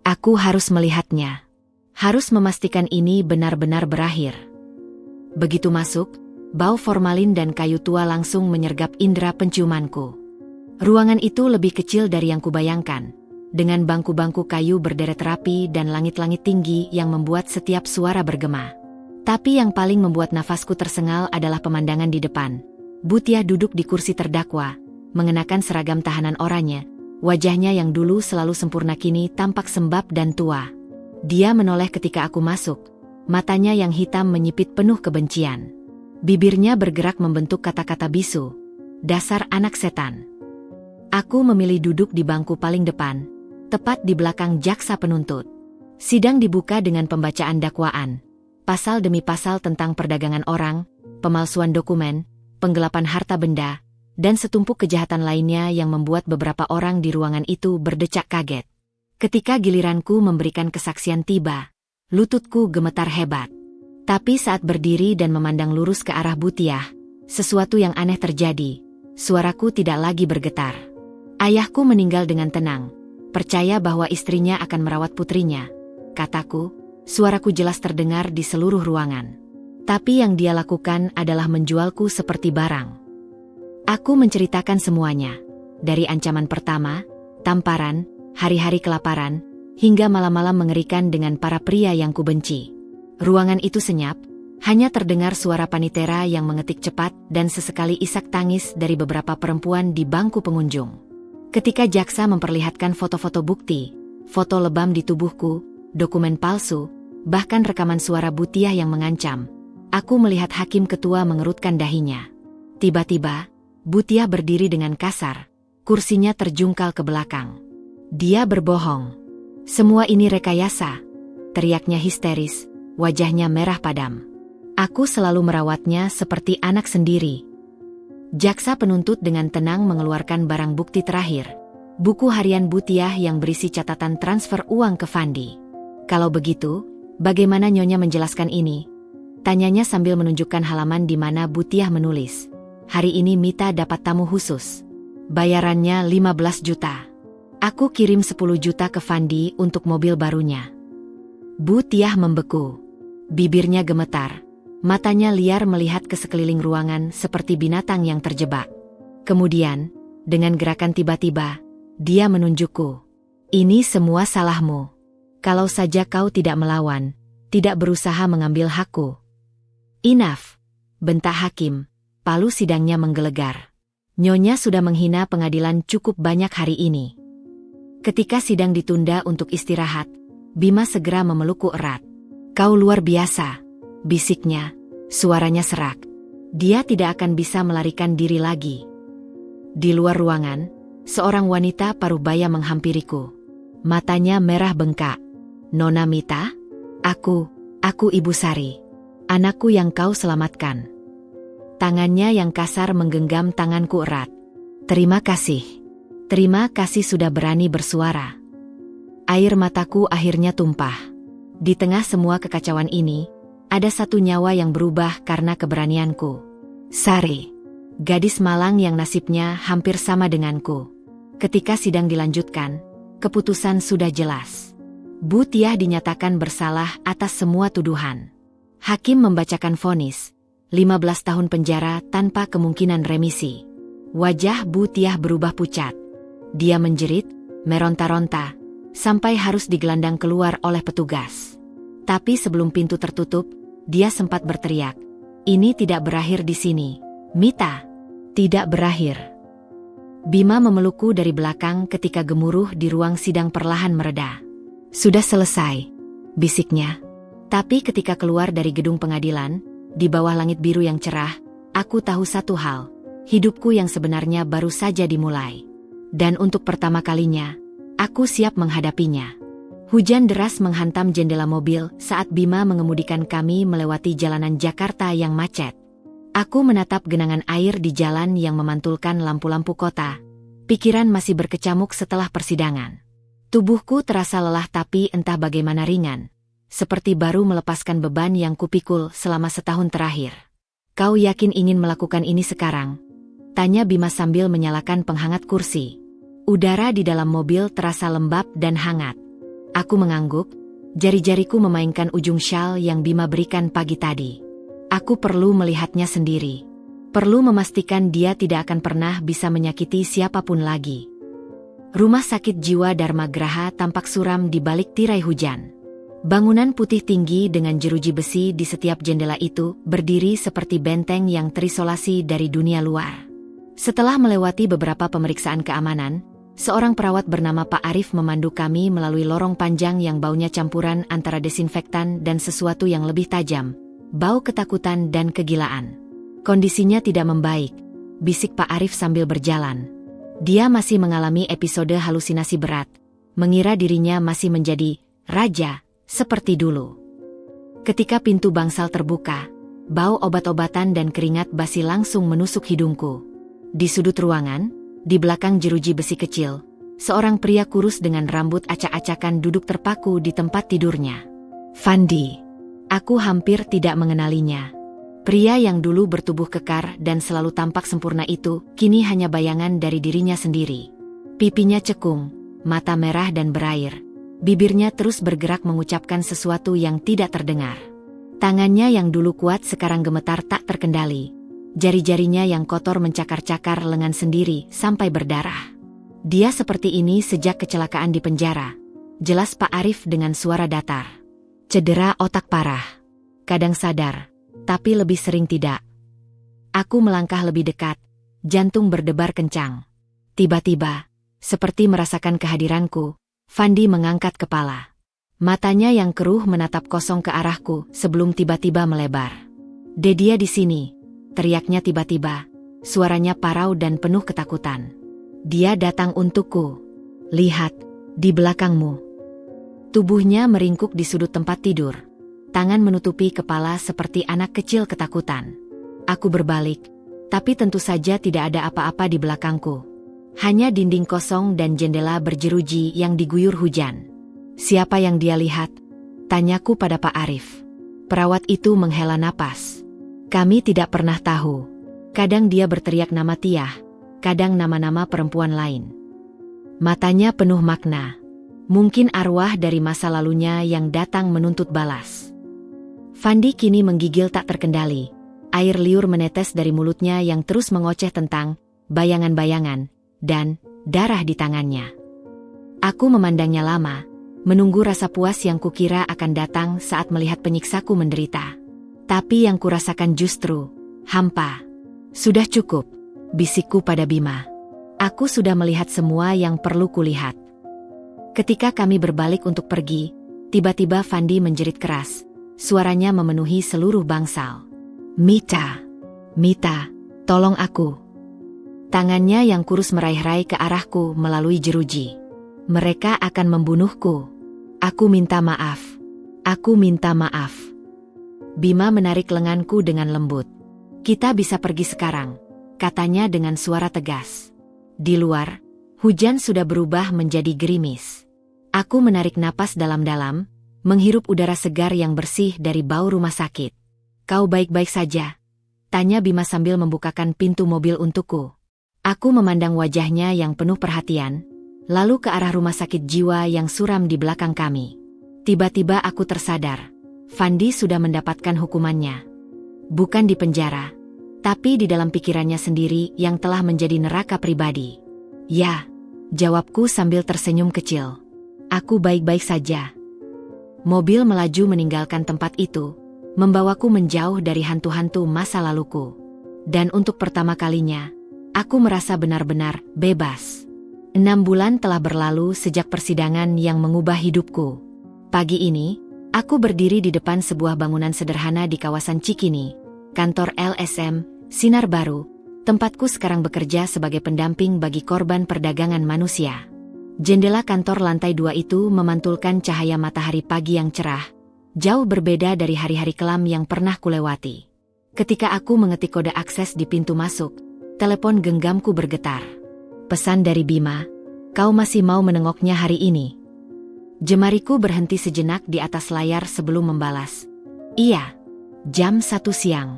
Aku harus melihatnya. Harus memastikan ini benar-benar berakhir. Begitu masuk, bau formalin dan kayu tua langsung menyergap indera penciumanku. Ruangan itu lebih kecil dari yang kubayangkan, dengan bangku-bangku kayu berderet rapi dan langit-langit tinggi yang membuat setiap suara bergema. Tapi yang paling membuat nafasku tersengal adalah pemandangan di depan. Butiah duduk di kursi terdakwa, mengenakan seragam tahanan oranye. Wajahnya yang dulu selalu sempurna kini tampak sembab dan tua. Dia menoleh ketika aku masuk. Matanya yang hitam menyipit penuh kebencian. Bibirnya bergerak membentuk kata-kata bisu. Dasar anak setan. Aku memilih duduk di bangku paling depan, tepat di belakang jaksa penuntut. Sidang dibuka dengan pembacaan dakwaan. Pasal demi pasal tentang perdagangan orang, pemalsuan dokumen, penggelapan harta benda, dan setumpuk kejahatan lainnya yang membuat beberapa orang di ruangan itu berdecak kaget. Ketika giliranku memberikan kesaksian tiba, lututku gemetar hebat. Tapi saat berdiri dan memandang lurus ke arah Butiah, sesuatu yang aneh terjadi. Suaraku tidak lagi bergetar. Ayahku meninggal dengan tenang, percaya bahwa istrinya akan merawat putrinya, kataku. Suaraku jelas terdengar di seluruh ruangan. Tapi yang dia lakukan adalah menjualku seperti barang. Aku menceritakan semuanya, dari ancaman pertama, tamparan, hari-hari kelaparan, hingga malam-malam mengerikan dengan para pria yang kubenci. Ruangan itu senyap, hanya terdengar suara panitera yang mengetik cepat dan sesekali isak tangis dari beberapa perempuan di bangku pengunjung. Ketika jaksa memperlihatkan foto-foto bukti, foto lebam di tubuhku, dokumen palsu, bahkan rekaman suara Butiah yang mengancam, aku melihat hakim ketua mengerutkan dahinya. Tiba-tiba, Butiah berdiri dengan kasar, kursinya terjungkal ke belakang. Dia berbohong. Semua ini rekayasa, teriaknya histeris, wajahnya merah padam. Aku selalu merawatnya seperti anak sendiri. Jaksa penuntut dengan tenang mengeluarkan barang bukti terakhir, buku harian Butiah yang berisi catatan transfer uang ke Fandi. Kalau begitu, bagaimana Nyonya menjelaskan ini? Tanyanya sambil menunjukkan halaman di mana Butiah menulis. Hari ini Mita dapat tamu khusus. Bayarannya 15 juta. Aku kirim 10 juta ke Fandi untuk mobil barunya. Butiah membeku. Bibirnya gemetar. Matanya liar melihat ke sekeliling ruangan seperti binatang yang terjebak. Kemudian, dengan gerakan tiba-tiba, dia menunjukku. Ini semua salahmu. Kalau saja kau tidak melawan, tidak berusaha mengambil hakku. Enough, bentak hakim. Palu sidangnya menggelegar. Nyonya sudah menghina pengadilan cukup banyak hari ini. Ketika sidang ditunda untuk istirahat, Bima segera memelukku erat. Kau luar biasa, bisiknya, suaranya serak. Dia tidak akan bisa melarikan diri lagi. Di luar ruangan, seorang wanita parubaya menghampiriku. Matanya merah bengkak. Nona Mita? Aku Ibu Sari. Anakku yang kau selamatkan. Tangannya yang kasar menggenggam tanganku erat. Terima kasih. Terima kasih sudah berani bersuara. Air mataku akhirnya tumpah. Di tengah semua kekacauan ini, ada satu nyawa yang berubah karena keberanianku. Sari. Gadis malang yang nasibnya hampir sama denganku. Ketika sidang dilanjutkan, keputusan sudah jelas. Butiah dinyatakan bersalah atas semua tuduhan. Hakim membacakan vonis. 15 tahun penjara tanpa kemungkinan remisi. Wajah Butiah berubah pucat. Dia menjerit, meronta-ronta, sampai harus digelandang keluar oleh petugas. Tapi sebelum pintu tertutup, dia sempat berteriak. Ini tidak berakhir di sini. Mita, tidak berakhir. Bima memelukku dari belakang ketika gemuruh di ruang sidang perlahan mereda. Sudah selesai, bisiknya. Tapi ketika keluar dari gedung pengadilan, di bawah langit biru yang cerah, aku tahu satu hal. Hidupku yang sebenarnya baru saja dimulai. Dan untuk pertama kalinya, aku siap menghadapinya. Hujan deras menghantam jendela mobil saat Bima mengemudikan kami melewati jalanan Jakarta yang macet. Aku menatap genangan air di jalan yang memantulkan lampu-lampu kota. Pikiran masih berkecamuk setelah persidangan. Tubuhku terasa lelah tapi entah bagaimana ringan. Seperti baru melepaskan beban yang kupikul selama setahun terakhir. Kau yakin ingin melakukan ini sekarang? Tanya Bima sambil menyalakan penghangat kursi. Udara di dalam mobil terasa lembab dan hangat. Aku mengangguk, jari-jariku memainkan ujung syal yang Bima berikan pagi tadi. Aku perlu melihatnya sendiri. Perlu memastikan dia tidak akan pernah bisa menyakiti siapapun lagi. Rumah sakit jiwa Dharma Graha tampak suram di balik tirai hujan. Bangunan putih tinggi dengan jeruji besi di setiap jendela itu berdiri seperti benteng yang terisolasi dari dunia luar. Setelah melewati beberapa pemeriksaan keamanan, seorang perawat bernama Pak Arif memandu kami melalui lorong panjang yang baunya campuran antara desinfektan dan sesuatu yang lebih tajam, bau ketakutan dan kegilaan. Kondisinya tidak membaik, bisik Pak Arif sambil berjalan. Dia masih mengalami episode halusinasi berat, mengira dirinya masih menjadi raja, seperti dulu. Ketika pintu bangsal terbuka, bau obat-obatan dan keringat basi langsung menusuk hidungku. Di sudut ruangan, di belakang jeruji besi kecil, seorang pria kurus dengan rambut acak-acakan duduk terpaku di tempat tidurnya. Fandi. Aku hampir tidak mengenalinya. Pria yang dulu bertubuh kekar dan selalu tampak sempurna itu, kini hanya bayangan dari dirinya sendiri. Pipinya cekung, mata merah dan berair. Bibirnya terus bergerak mengucapkan sesuatu yang tidak terdengar. Tangannya yang dulu kuat sekarang gemetar tak terkendali. Jari-jarinya yang kotor mencakar-cakar lengan sendiri sampai berdarah. Dia seperti ini sejak kecelakaan di penjara. Jelas Pak Arif dengan suara datar. Cedera otak parah. Kadang sadar, tapi lebih sering tidak. Aku melangkah lebih dekat, jantung berdebar kencang. Tiba-tiba, seperti merasakan kehadiranku, Fandi mengangkat kepala. Matanya yang keruh menatap kosong ke arahku sebelum tiba-tiba melebar. "Dedia di sini," teriaknya tiba-tiba, suaranya parau dan penuh ketakutan. "Dia datang untukku. Lihat, di belakangmu." Tubuhnya meringkuk di sudut tempat tidur. Tangan menutupi kepala seperti anak kecil ketakutan. Aku berbalik, tapi tentu saja tidak ada apa-apa di belakangku. Hanya dinding kosong dan jendela berjeruji yang diguyur hujan. "Siapa yang dia lihat?" tanyaku pada Pak Arif. Perawat itu menghela napas. "Kami tidak pernah tahu. Kadang dia berteriak nama Tiah, kadang nama-nama perempuan lain." Matanya penuh makna. Mungkin arwah dari masa lalunya yang datang menuntut balas. Fandi kini menggigil tak terkendali. Air liur menetes dari mulutnya yang terus mengoceh tentang bayangan-bayangan dan darah di tangannya. Aku memandangnya lama, menunggu rasa puas yang kukira akan datang saat melihat penyiksaku menderita. Tapi yang kurasakan justru hampa. "Sudah cukup," bisikku pada Bima. "Aku sudah melihat semua yang perlu kulihat." Ketika kami berbalik untuk pergi, tiba-tiba Fandi menjerit keras. Suaranya memenuhi seluruh bangsal. "Mita! Mita, tolong aku!" Tangannya yang kurus meraih-raih ke arahku melalui jeruji. "Mereka akan membunuhku. Aku minta maaf. Aku minta maaf." Bima menarik lenganku dengan lembut. "Kita bisa pergi sekarang," katanya dengan suara tegas. Di luar, hujan sudah berubah menjadi gerimis. Aku menarik napas dalam-dalam, menghirup udara segar yang bersih dari bau rumah sakit. "Kau baik-baik saja?" tanya Bima sambil membukakan pintu mobil untukku. Aku memandang wajahnya yang penuh perhatian, lalu ke arah rumah sakit jiwa yang suram di belakang kami. Tiba-tiba aku tersadar, Fandi sudah mendapatkan hukumannya. Bukan di penjara, tapi di dalam pikirannya sendiri yang telah menjadi neraka pribadi. "Ya," jawabku sambil tersenyum kecil. "Aku baik-baik saja." Mobil melaju meninggalkan tempat itu, membawaku menjauh dari hantu-hantu masa laluku. Dan untuk pertama kalinya, aku merasa benar-benar bebas. 6 bulan telah berlalu sejak persidangan yang mengubah hidupku. Pagi ini, aku berdiri di depan sebuah bangunan sederhana di kawasan Cikini, kantor LSM, Sinar Baru. Tempatku sekarang bekerja sebagai pendamping bagi korban perdagangan manusia. Jendela kantor lantai 2 itu memantulkan cahaya matahari pagi yang cerah, jauh berbeda dari hari-hari kelam yang pernah kulewati. Ketika aku mengetik kode akses di pintu masuk, telepon genggamku bergetar. Pesan dari Bima, "Kau masih mau menengoknya hari ini?" Jemariku berhenti sejenak di atas layar sebelum membalas. "Iya, jam 1 siang."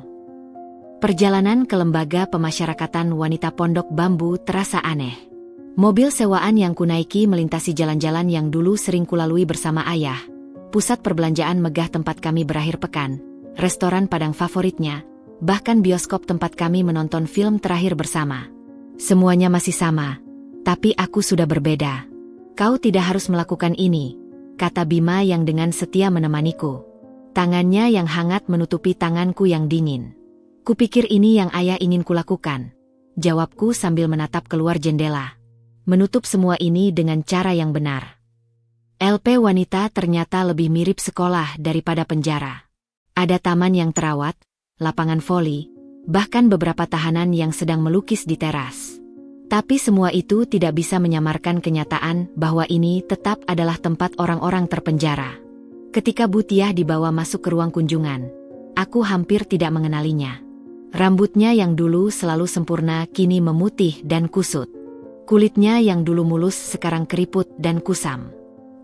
Perjalanan ke lembaga pemasyarakatan wanita Pondok Bambu terasa aneh. Mobil sewaan yang kunaiki melintasi jalan-jalan yang dulu sering kulalui bersama ayah, pusat perbelanjaan megah tempat kami berakhir pekan, restoran Padang favoritnya, bahkan bioskop tempat kami menonton film terakhir bersama. Semuanya masih sama. Tapi aku sudah berbeda. Kau tidak harus melakukan ini, kata Bima yang dengan setia menemaniku. Tangannya yang hangat menutupi tanganku yang dingin. Kupikir ini yang ayah ingin kulakukan, jawabku sambil menatap keluar jendela. Menutup semua ini dengan cara yang benar. LP wanita ternyata lebih mirip sekolah daripada penjara. Ada taman yang terawat, lapangan voli, bahkan beberapa tahanan yang sedang melukis di teras. Tapi semua itu tidak bisa menyamarkan kenyataan bahwa ini tetap adalah tempat orang-orang terpenjara. Ketika Butiah dibawa masuk ke ruang kunjungan, aku hampir tidak mengenalinya. Rambutnya yang dulu selalu sempurna kini memutih dan kusut. Kulitnya yang dulu mulus sekarang keriput dan kusam.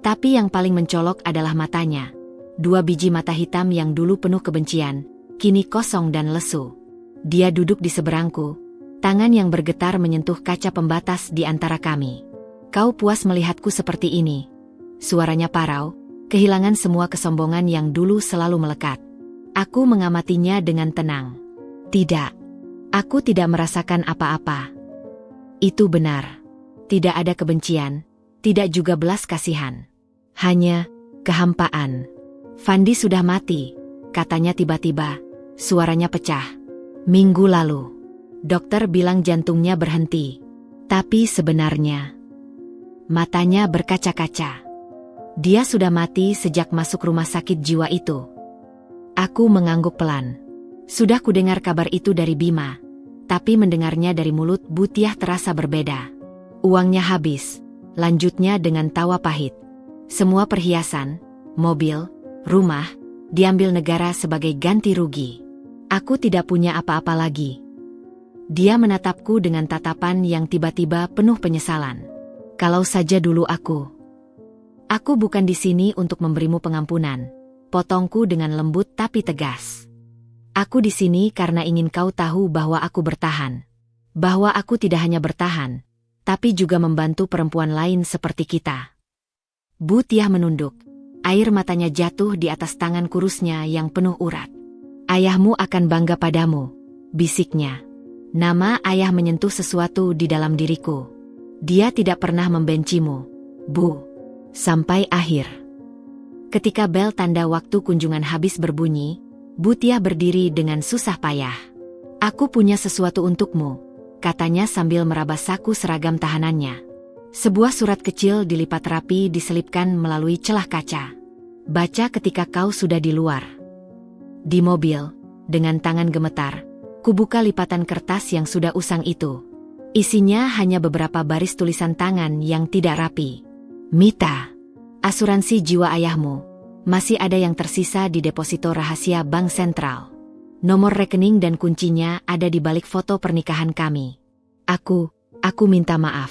Tapi yang paling mencolok adalah matanya. 2 biji mata hitam yang dulu penuh kebencian, kini kosong dan lesu. Dia duduk di seberangku. Tangan yang bergetar menyentuh kaca pembatas di antara kami. Kau puas melihatku seperti ini? Suaranya parau, kehilangan semua kesombongan yang dulu selalu melekat. Aku mengamatinya dengan tenang. Tidak. Aku tidak merasakan apa-apa. Itu benar. Tidak ada kebencian, tidak juga belas kasihan. Hanya kehampaan. Fandi sudah mati, katanya tiba-tiba. Suaranya pecah. Minggu lalu. Dokter bilang jantungnya berhenti. Tapi sebenarnya, matanya berkaca-kaca. Dia sudah mati sejak masuk rumah sakit jiwa itu. Aku mengangguk pelan. Sudah kudengar kabar itu dari Bima. Tapi mendengarnya dari mulut Butiah terasa berbeda. Uangnya habis, lanjutnya dengan tawa pahit. Semua perhiasan, mobil, rumah, diambil negara sebagai ganti rugi. Aku tidak punya apa-apa lagi. Dia menatapku dengan tatapan yang tiba-tiba penuh penyesalan. Kalau saja dulu aku bukan di sini untuk memberimu pengampunan, potongku dengan lembut tapi tegas. Aku di sini karena ingin kau tahu bahwa aku bertahan. Bahwa aku tidak hanya bertahan, tapi juga membantu perempuan lain seperti kita. Butiah menunduk. Air matanya jatuh di atas tangan kurusnya yang penuh urat. Ayahmu akan bangga padamu, bisiknya. Nama ayah menyentuh sesuatu di dalam diriku. Dia tidak pernah membencimu, Bu. Sampai akhir. Ketika bel tanda waktu kunjungan habis berbunyi, Butiah berdiri dengan susah payah. Aku punya sesuatu untukmu, katanya sambil meraba saku seragam tahanannya. Sebuah surat kecil dilipat rapi diselipkan melalui celah kaca. Baca ketika kau sudah di luar. Di mobil, dengan tangan gemetar, kubuka lipatan kertas yang sudah usang itu. Isinya hanya beberapa baris tulisan tangan yang tidak rapi. Mita, asuransi jiwa ayahmu. Masih ada yang tersisa di deposito rahasia Bank Sentral. Nomor rekening dan kuncinya ada di balik foto pernikahan kami. Aku minta maaf.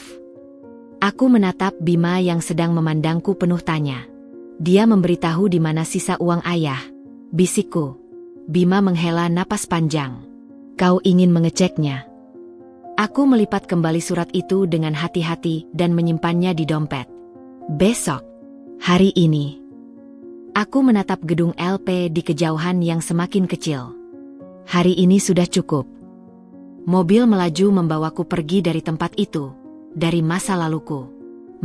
Aku menatap Bima yang sedang memandangku penuh tanya. Dia memberitahu di mana sisa uang ayah, bisikku. Bima menghela napas panjang. Kau ingin mengeceknya? Aku melipat kembali surat itu dengan hati-hati dan menyimpannya di dompet. Besok, hari ini, aku menatap gedung LP di kejauhan yang semakin kecil. Hari ini sudah cukup. Mobil melaju membawaku pergi dari tempat itu, dari masa laluku.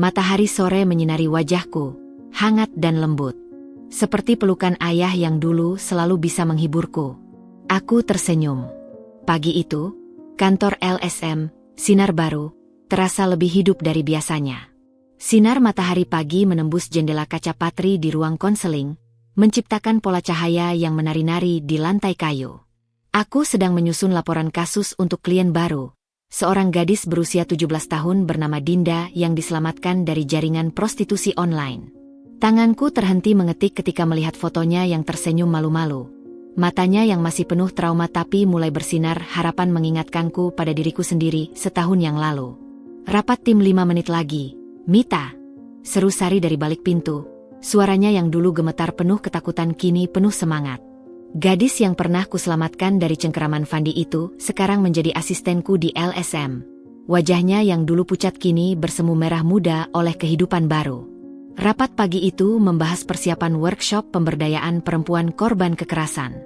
Matahari sore menyinari wajahku, hangat dan lembut. Seperti pelukan ayah yang dulu selalu bisa menghiburku. Aku tersenyum. Pagi itu, kantor LSM, Sinar Baru, terasa lebih hidup dari biasanya. Sinar matahari pagi menembus jendela kaca patri di ruang konseling, menciptakan pola cahaya yang menari-nari di lantai kayu. Aku sedang menyusun laporan kasus untuk klien baru, seorang gadis berusia 17 tahun bernama Dinda yang diselamatkan dari jaringan prostitusi online. Tanganku terhenti mengetik ketika melihat fotonya yang tersenyum malu-malu. Matanya yang masih penuh trauma tapi mulai bersinar harapan mengingatkanku pada diriku sendiri setahun yang lalu. Rapat tim 5 menit lagi. Mita, seru Sari dari balik pintu. Suaranya yang dulu gemetar penuh ketakutan kini penuh semangat. Gadis yang pernah kuselamatkan dari cengkeraman Fandi itu sekarang menjadi asistenku di LSM. Wajahnya yang dulu pucat kini bersemu merah muda oleh kehidupan baru. Rapat pagi itu membahas persiapan workshop pemberdayaan perempuan korban kekerasan.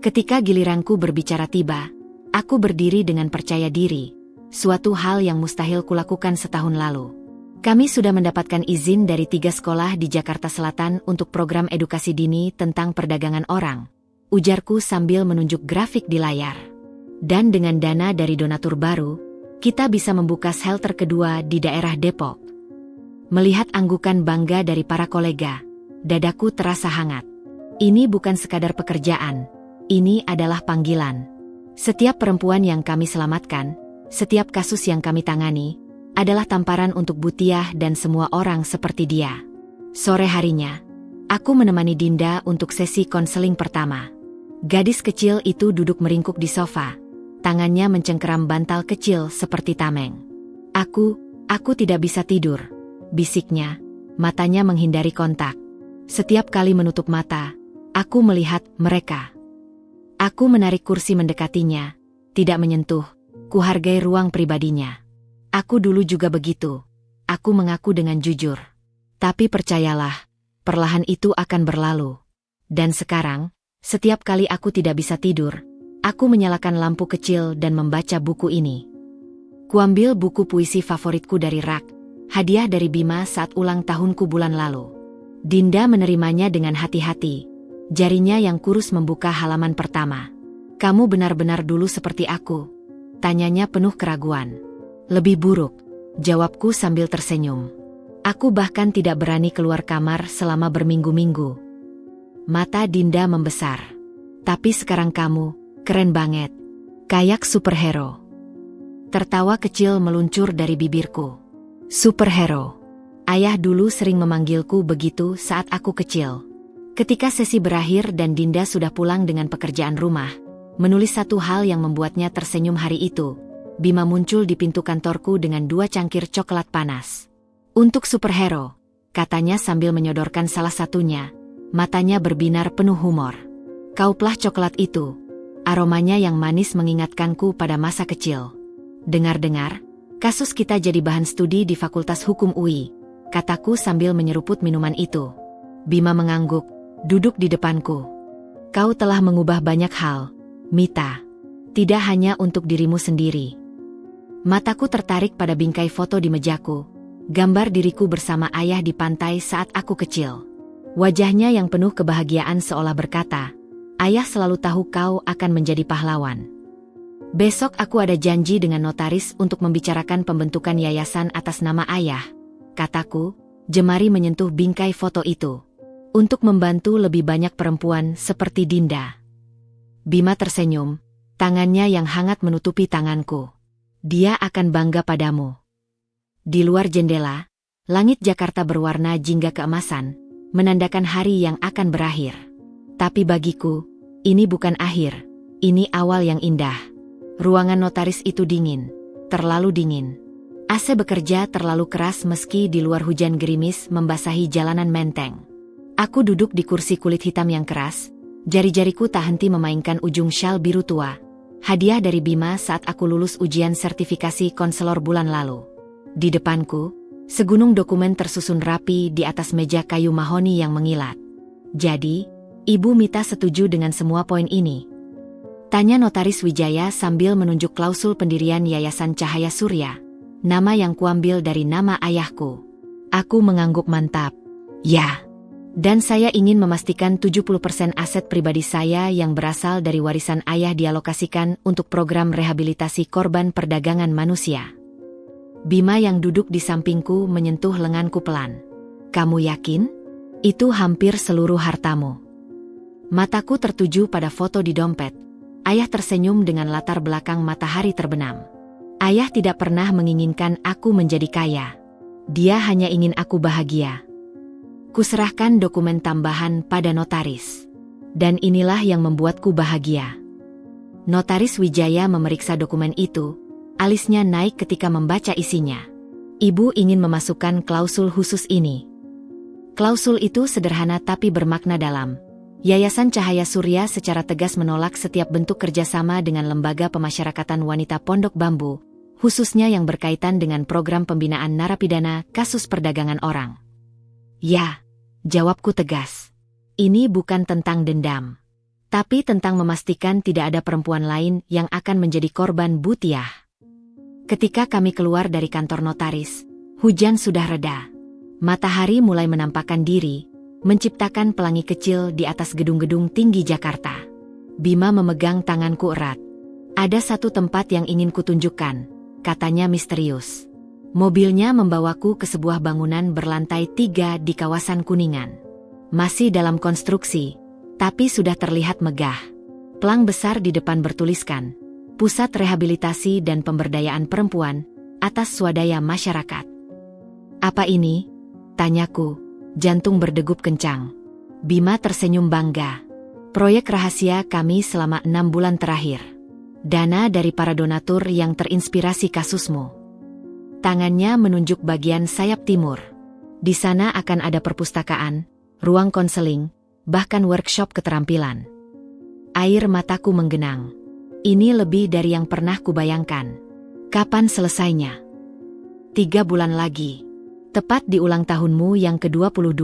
Ketika giliranku berbicara tiba, aku berdiri dengan percaya diri, suatu hal yang mustahil kulakukan setahun lalu. Kami sudah mendapatkan izin dari 3 sekolah di Jakarta Selatan untuk program edukasi dini tentang perdagangan orang, ujarku sambil menunjuk grafik di layar. Dan dengan dana dari donatur baru, kita bisa membuka shelter kedua di daerah Depok. Melihat anggukan bangga dari para kolega, dadaku terasa hangat. Ini bukan sekadar pekerjaan, ini adalah panggilan. Setiap perempuan yang kami selamatkan, setiap kasus yang kami tangani, adalah tamparan untuk Butiah dan semua orang seperti dia. Sore harinya, aku menemani Dinda untuk sesi konseling pertama. Gadis kecil itu duduk meringkuk di sofa, tangannya mencengkeram bantal kecil seperti tameng. Aku tidak bisa tidur, bisiknya, matanya menghindari kontak. Setiap kali menutup mata, aku melihat mereka. Aku menarik kursi mendekatinya, tidak menyentuh, kuhargai ruang pribadinya. Aku dulu juga begitu, aku mengaku dengan jujur. Tapi percayalah, perlahan itu akan berlalu. Dan sekarang, setiap kali aku tidak bisa tidur, aku menyalakan lampu kecil dan membaca buku ini. Kuambil buku puisi favoritku dari rak, hadiah dari Bima saat ulang tahunku bulan lalu. Dinda menerimanya dengan hati-hati. Jarinya yang kurus membuka halaman pertama. "Kamu benar-benar dulu seperti aku?" tanyanya penuh keraguan. "Lebih buruk," jawabku sambil tersenyum. "Aku bahkan tidak berani keluar kamar selama berminggu-minggu." Mata Dinda membesar. "Tapi sekarang kamu, keren banget. Kayak superhero." Tertawa kecil meluncur dari bibirku. Superhero. Ayah dulu sering memanggilku begitu saat aku kecil. Ketika sesi berakhir dan Dinda sudah pulang dengan pekerjaan rumah, menulis satu hal yang membuatnya tersenyum hari itu, Bima muncul di pintu kantorku dengan 2 cangkir coklat panas. "Untuk superhero," katanya sambil menyodorkan salah satunya, matanya berbinar penuh humor. "Kauplah coklat itu." Aromanya yang manis mengingatkanku pada masa kecil. "Dengar-dengar, kasus kita jadi bahan studi di Fakultas Hukum UI," kataku sambil menyeruput minuman itu. Bima mengangguk, duduk di depanku. "Kau telah mengubah banyak hal, Mita. Tidak hanya untuk dirimu sendiri." Mataku tertarik pada bingkai foto di mejaku, gambar diriku bersama ayah di pantai saat aku kecil. Wajahnya yang penuh kebahagiaan seolah berkata, "Ayah selalu tahu kau akan menjadi pahlawan." "Besok aku ada janji dengan notaris untuk membicarakan pembentukan yayasan atas nama ayah," kataku, jemari menyentuh bingkai foto itu. "Untuk membantu lebih banyak perempuan seperti Dinda." Bima tersenyum, tangannya yang hangat menutupi tanganku. "Dia akan bangga padamu." Di luar jendela, langit Jakarta berwarna jingga keemasan, menandakan hari yang akan berakhir. Tapi bagiku, ini bukan akhir, ini awal yang indah. Ruangan notaris itu dingin, terlalu dingin. AC bekerja terlalu keras meski di luar hujan gerimis membasahi jalanan menteng. Aku duduk di kursi kulit hitam yang keras, jari-jariku tak henti memainkan ujung syal biru tua. Hadiah dari Bima saat aku lulus ujian sertifikasi konselor bulan lalu. Di depanku, segunung dokumen tersusun rapi di atas meja kayu mahoni yang mengilat. "Jadi, Ibu Mita setuju dengan semua poin ini?" tanya notaris Wijaya sambil menunjuk klausul pendirian Yayasan Cahaya Surya, nama yang kuambil dari nama ayahku. Aku mengangguk mantap. "Ya. Dan saya ingin memastikan 70% aset pribadi saya yang berasal dari warisan ayah dialokasikan untuk program rehabilitasi korban perdagangan manusia." Bima yang duduk di sampingku menyentuh lenganku pelan. "Kamu yakin? Itu hampir seluruh hartamu." Mataku tertuju pada foto di dompet. Ayah tersenyum dengan latar belakang matahari terbenam. Ayah tidak pernah menginginkan aku menjadi kaya. Dia hanya ingin aku bahagia. Kuserahkan dokumen tambahan pada notaris. Dan inilah yang membuatku bahagia. Notaris Wijaya memeriksa dokumen itu, alisnya naik ketika membaca isinya. "Ibu ingin memasukkan klausul khusus ini." Klausul itu sederhana tapi bermakna dalam. Yayasan Cahaya Surya secara tegas menolak setiap bentuk kerjasama dengan lembaga pemasyarakatan wanita Pondok Bambu, khususnya yang berkaitan dengan program pembinaan narapidana kasus perdagangan orang. "Ya," jawabku tegas. "Ini bukan tentang dendam, tapi tentang memastikan tidak ada perempuan lain yang akan menjadi korban Butiah." Ketika kami keluar dari kantor notaris, hujan sudah reda. Matahari mulai menampakkan diri, menciptakan pelangi kecil di atas gedung-gedung tinggi Jakarta. Bima memegang tanganku erat. Ada satu tempat yang ingin kutunjukkan, katanya misterius. Mobilnya membawaku ke sebuah bangunan berlantai 3 di kawasan Kuningan. Masih dalam konstruksi, tapi sudah terlihat megah. Pelang besar di depan bertuliskan, Pusat Rehabilitasi dan Pemberdayaan Perempuan atas swadaya masyarakat. Apa ini? Tanyaku, jantung berdegup kencang. Bima tersenyum bangga. Proyek rahasia kami selama 6 bulan terakhir. Dana dari para donatur yang terinspirasi kasusmu. Tangannya menunjuk bagian sayap timur. Di sana akan ada perpustakaan, ruang konseling, bahkan workshop keterampilan. Air mataku menggenang. Ini lebih dari yang pernah kubayangkan. Kapan selesainya? 3 bulan lagi. Tepat di ulang tahunmu yang ke-22.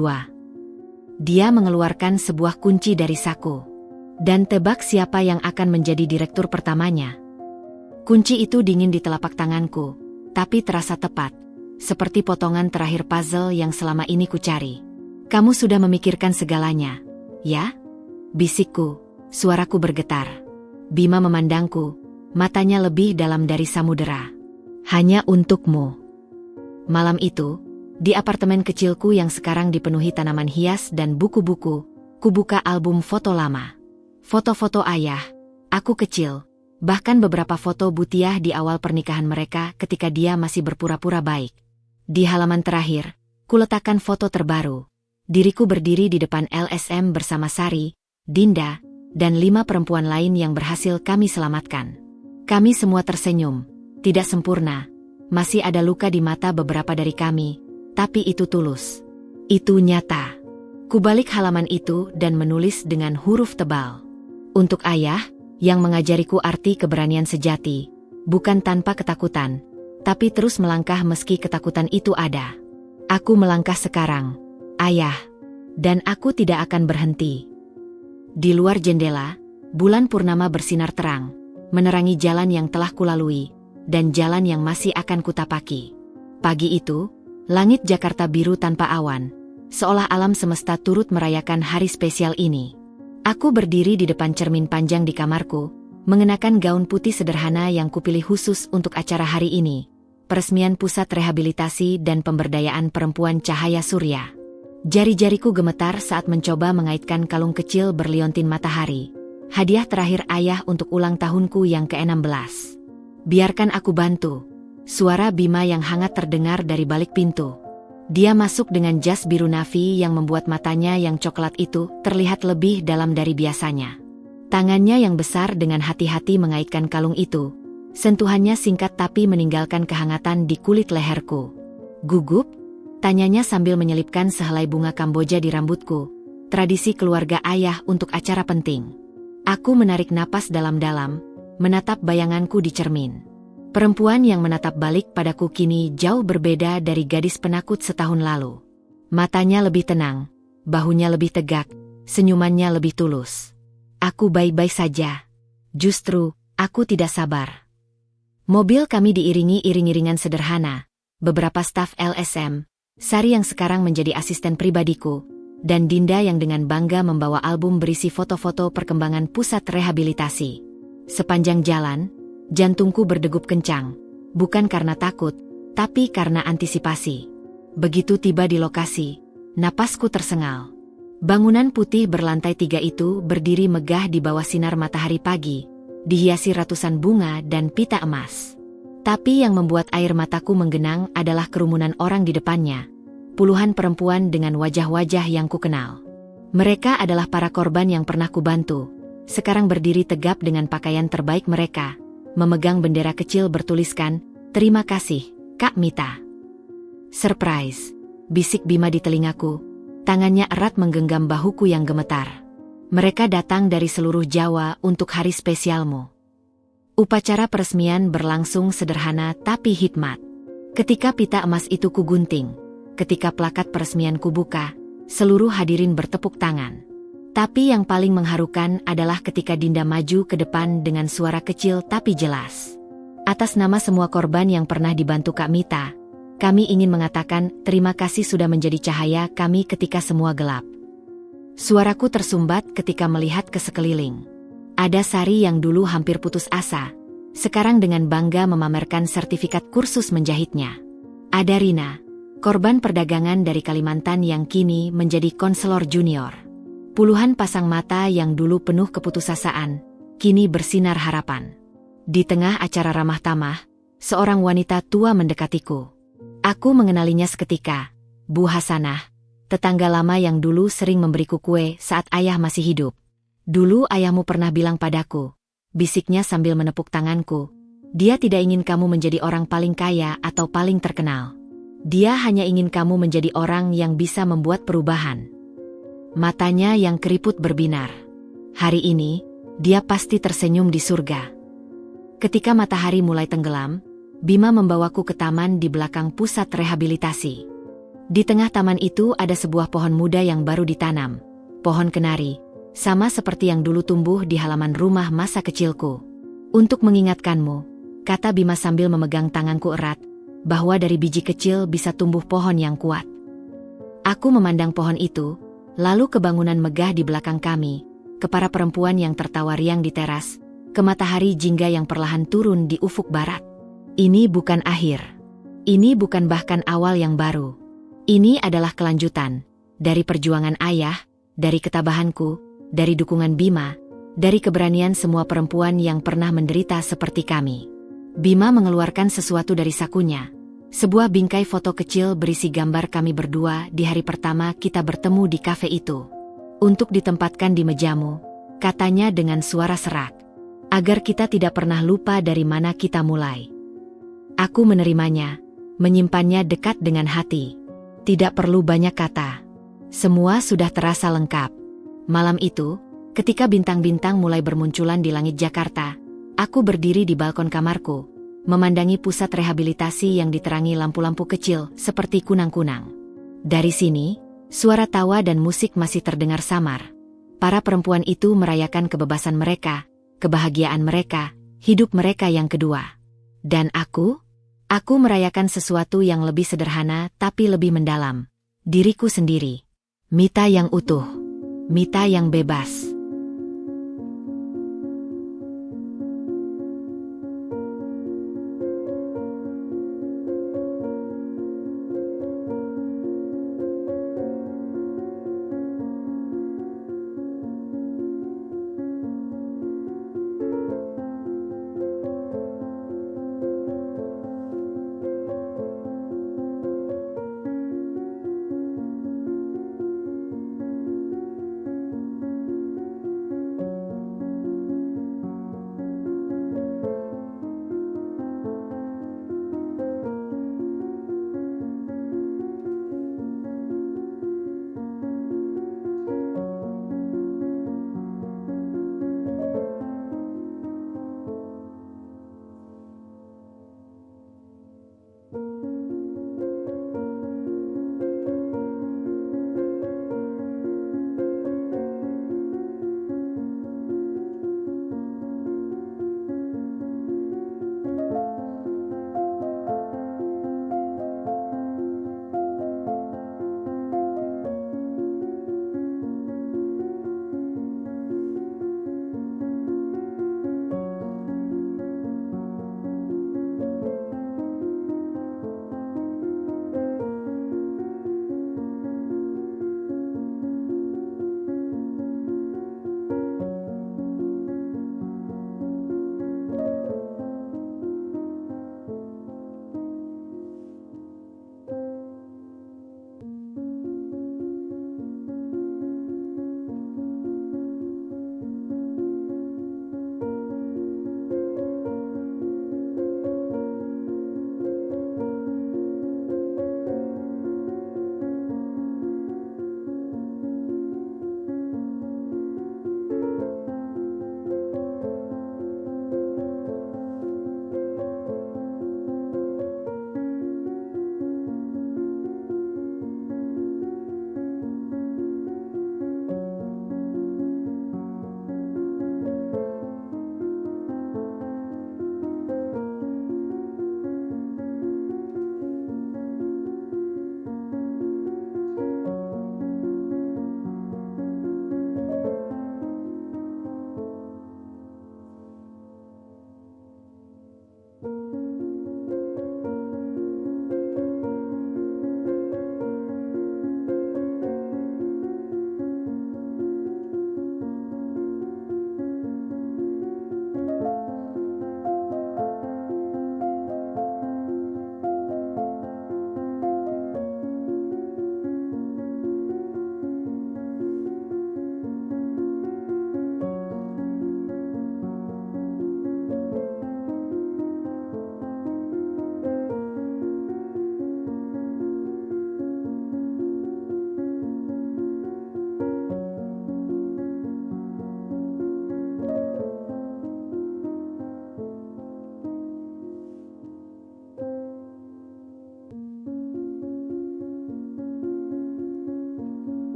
Dia mengeluarkan sebuah kunci dari saku. Dan tebak siapa yang akan menjadi direktur pertamanya. Kunci itu dingin di telapak tanganku, tapi terasa tepat. Seperti potongan terakhir puzzle yang selama ini kucari. Kamu sudah memikirkan segalanya, ya? Bisikku, suaraku bergetar. Bima memandangku, matanya lebih dalam dari samudera. Hanya untukmu. Malam itu, di apartemen kecilku yang sekarang dipenuhi tanaman hias dan buku-buku, kubuka album foto lama. Foto-foto ayah, aku kecil, bahkan beberapa foto Butiah di awal pernikahan mereka ketika dia masih berpura-pura baik. Di halaman terakhir, kuletakkan foto terbaru. Diriku berdiri di depan LSM bersama Sari, Dinda, dan 5 perempuan lain yang berhasil kami selamatkan. Kami semua tersenyum, tidak sempurna, masih ada luka di mata beberapa dari kami, tapi itu tulus. Itu nyata. Kubalik halaman itu dan menulis dengan huruf tebal. Untuk ayah, yang mengajariku arti keberanian sejati, bukan tanpa ketakutan, tapi terus melangkah meski ketakutan itu ada. Aku melangkah sekarang, ayah, dan aku tidak akan berhenti. Di luar jendela, bulan purnama bersinar terang, menerangi jalan yang telah kulalui, dan jalan yang masih akan kutapaki. Pagi itu, langit Jakarta biru tanpa awan, seolah alam semesta turut merayakan hari spesial ini. Aku berdiri di depan cermin panjang di kamarku, mengenakan gaun putih sederhana yang kupilih khusus untuk acara hari ini, peresmian Pusat Rehabilitasi dan Pemberdayaan Perempuan Cahaya Surya. Jari-jariku gemetar saat mencoba mengaitkan kalung kecil berliontin matahari. Hadiah terakhir ayah untuk ulang tahunku yang ke-16. Biarkan aku bantu. Suara Bima yang hangat terdengar dari balik pintu. Dia masuk dengan jas biru navy yang membuat matanya yang coklat itu terlihat lebih dalam dari biasanya. Tangannya yang besar dengan hati-hati mengaitkan kalung itu. Sentuhannya singkat tapi meninggalkan kehangatan di kulit leherku. Gugup? Tanyanya sambil menyelipkan sehelai bunga Kamboja di rambutku, tradisi keluarga ayah untuk acara penting. Aku menarik napas dalam-dalam, menatap bayanganku di cermin. Perempuan yang menatap balik padaku kini jauh berbeda dari gadis penakut setahun lalu. Matanya lebih tenang, bahunya lebih tegak, senyumannya lebih tulus. Aku baik-baik saja. Justru, aku tidak sabar. Mobil kami diiringi iring-iringan sederhana, beberapa staf LSM, Sari yang sekarang menjadi asisten pribadiku, dan Dinda yang dengan bangga membawa album berisi foto-foto perkembangan pusat rehabilitasi. Sepanjang jalan, jantungku berdegup kencang, bukan karena takut, tapi karena antisipasi. Begitu tiba di lokasi, napasku tersengal. Bangunan putih berlantai 3 itu berdiri megah di bawah sinar matahari pagi, dihiasi ratusan bunga dan pita emas. Tapi yang membuat air mataku menggenang adalah kerumunan orang di depannya. Puluhan perempuan dengan wajah-wajah yang kukenal. Mereka adalah para korban yang pernah kubantu. Sekarang berdiri tegap dengan pakaian terbaik mereka. Memegang bendera kecil bertuliskan, "Terima kasih, Kak Mita." Surprise, bisik Bima di telingaku. Tangannya erat menggenggam bahuku yang gemetar. Mereka datang dari seluruh Jawa untuk hari spesialmu. Upacara peresmian berlangsung sederhana tapi hikmat. Ketika pita emas itu kugunting, ketika plakat peresmian kubuka, seluruh hadirin bertepuk tangan. Tapi yang paling mengharukan adalah ketika Dinda maju ke depan dengan suara kecil tapi jelas. Atas nama semua korban yang pernah dibantu Kak Mita, kami ingin mengatakan terima kasih sudah menjadi cahaya kami ketika semua gelap. Suaraku tersumbat ketika melihat ke sekeliling. Ada Sari yang dulu hampir putus asa, sekarang dengan bangga memamerkan sertifikat kursus menjahitnya. Ada Rina, korban perdagangan dari Kalimantan yang kini menjadi konselor junior. Puluhan pasang mata yang dulu penuh keputusasaan, kini bersinar harapan. Di tengah acara ramah tamah, seorang wanita tua mendekatiku. Aku mengenalinya seketika, Bu Hasanah, tetangga lama yang dulu sering memberiku kue saat ayah masih hidup. Dulu ayahmu pernah bilang padaku, bisiknya sambil menepuk tanganku, dia tidak ingin kamu menjadi orang paling kaya atau paling terkenal. Dia hanya ingin kamu menjadi orang yang bisa membuat perubahan. Matanya yang keriput berbinar. Hari ini, dia pasti tersenyum di surga. Ketika matahari mulai tenggelam, Bima membawaku ke taman di belakang pusat rehabilitasi. Di tengah taman itu ada sebuah pohon muda yang baru ditanam, pohon kenari, sama seperti yang dulu tumbuh di halaman rumah masa kecilku. Untuk mengingatkanmu, kata Bima sambil memegang tanganku erat, bahwa dari biji kecil bisa tumbuh pohon yang kuat. Aku memandang pohon itu, lalu ke bangunan megah di belakang kami, ke para perempuan yang tertawa riang di teras, ke matahari jingga yang perlahan turun di ufuk barat. Ini bukan akhir. Ini bukan bahkan awal yang baru. Ini adalah kelanjutan dari perjuangan ayah, dari ketabahanku, dari dukungan Bima, dari keberanian semua perempuan yang pernah menderita seperti kami. Bima mengeluarkan sesuatu dari sakunya. Sebuah bingkai foto kecil berisi gambar kami berdua di hari pertama kita bertemu di kafe itu. Untuk ditempatkan di mejamu, katanya dengan suara serak. Agar kita tidak pernah lupa dari mana kita mulai. Aku menerimanya, menyimpannya dekat dengan hati. Tidak perlu banyak kata. Semua sudah terasa lengkap. Malam itu, ketika bintang-bintang mulai bermunculan di langit Jakarta, aku berdiri di balkon kamarku, memandangi pusat rehabilitasi yang diterangi lampu-lampu kecil seperti kunang-kunang. Dari sini, suara tawa dan musik masih terdengar samar. Para perempuan itu merayakan kebebasan mereka, kebahagiaan mereka, hidup mereka yang kedua. Dan aku merayakan sesuatu yang lebih sederhana tapi lebih mendalam. Diriku sendiri. Mita yang utuh. Mita yang bebas.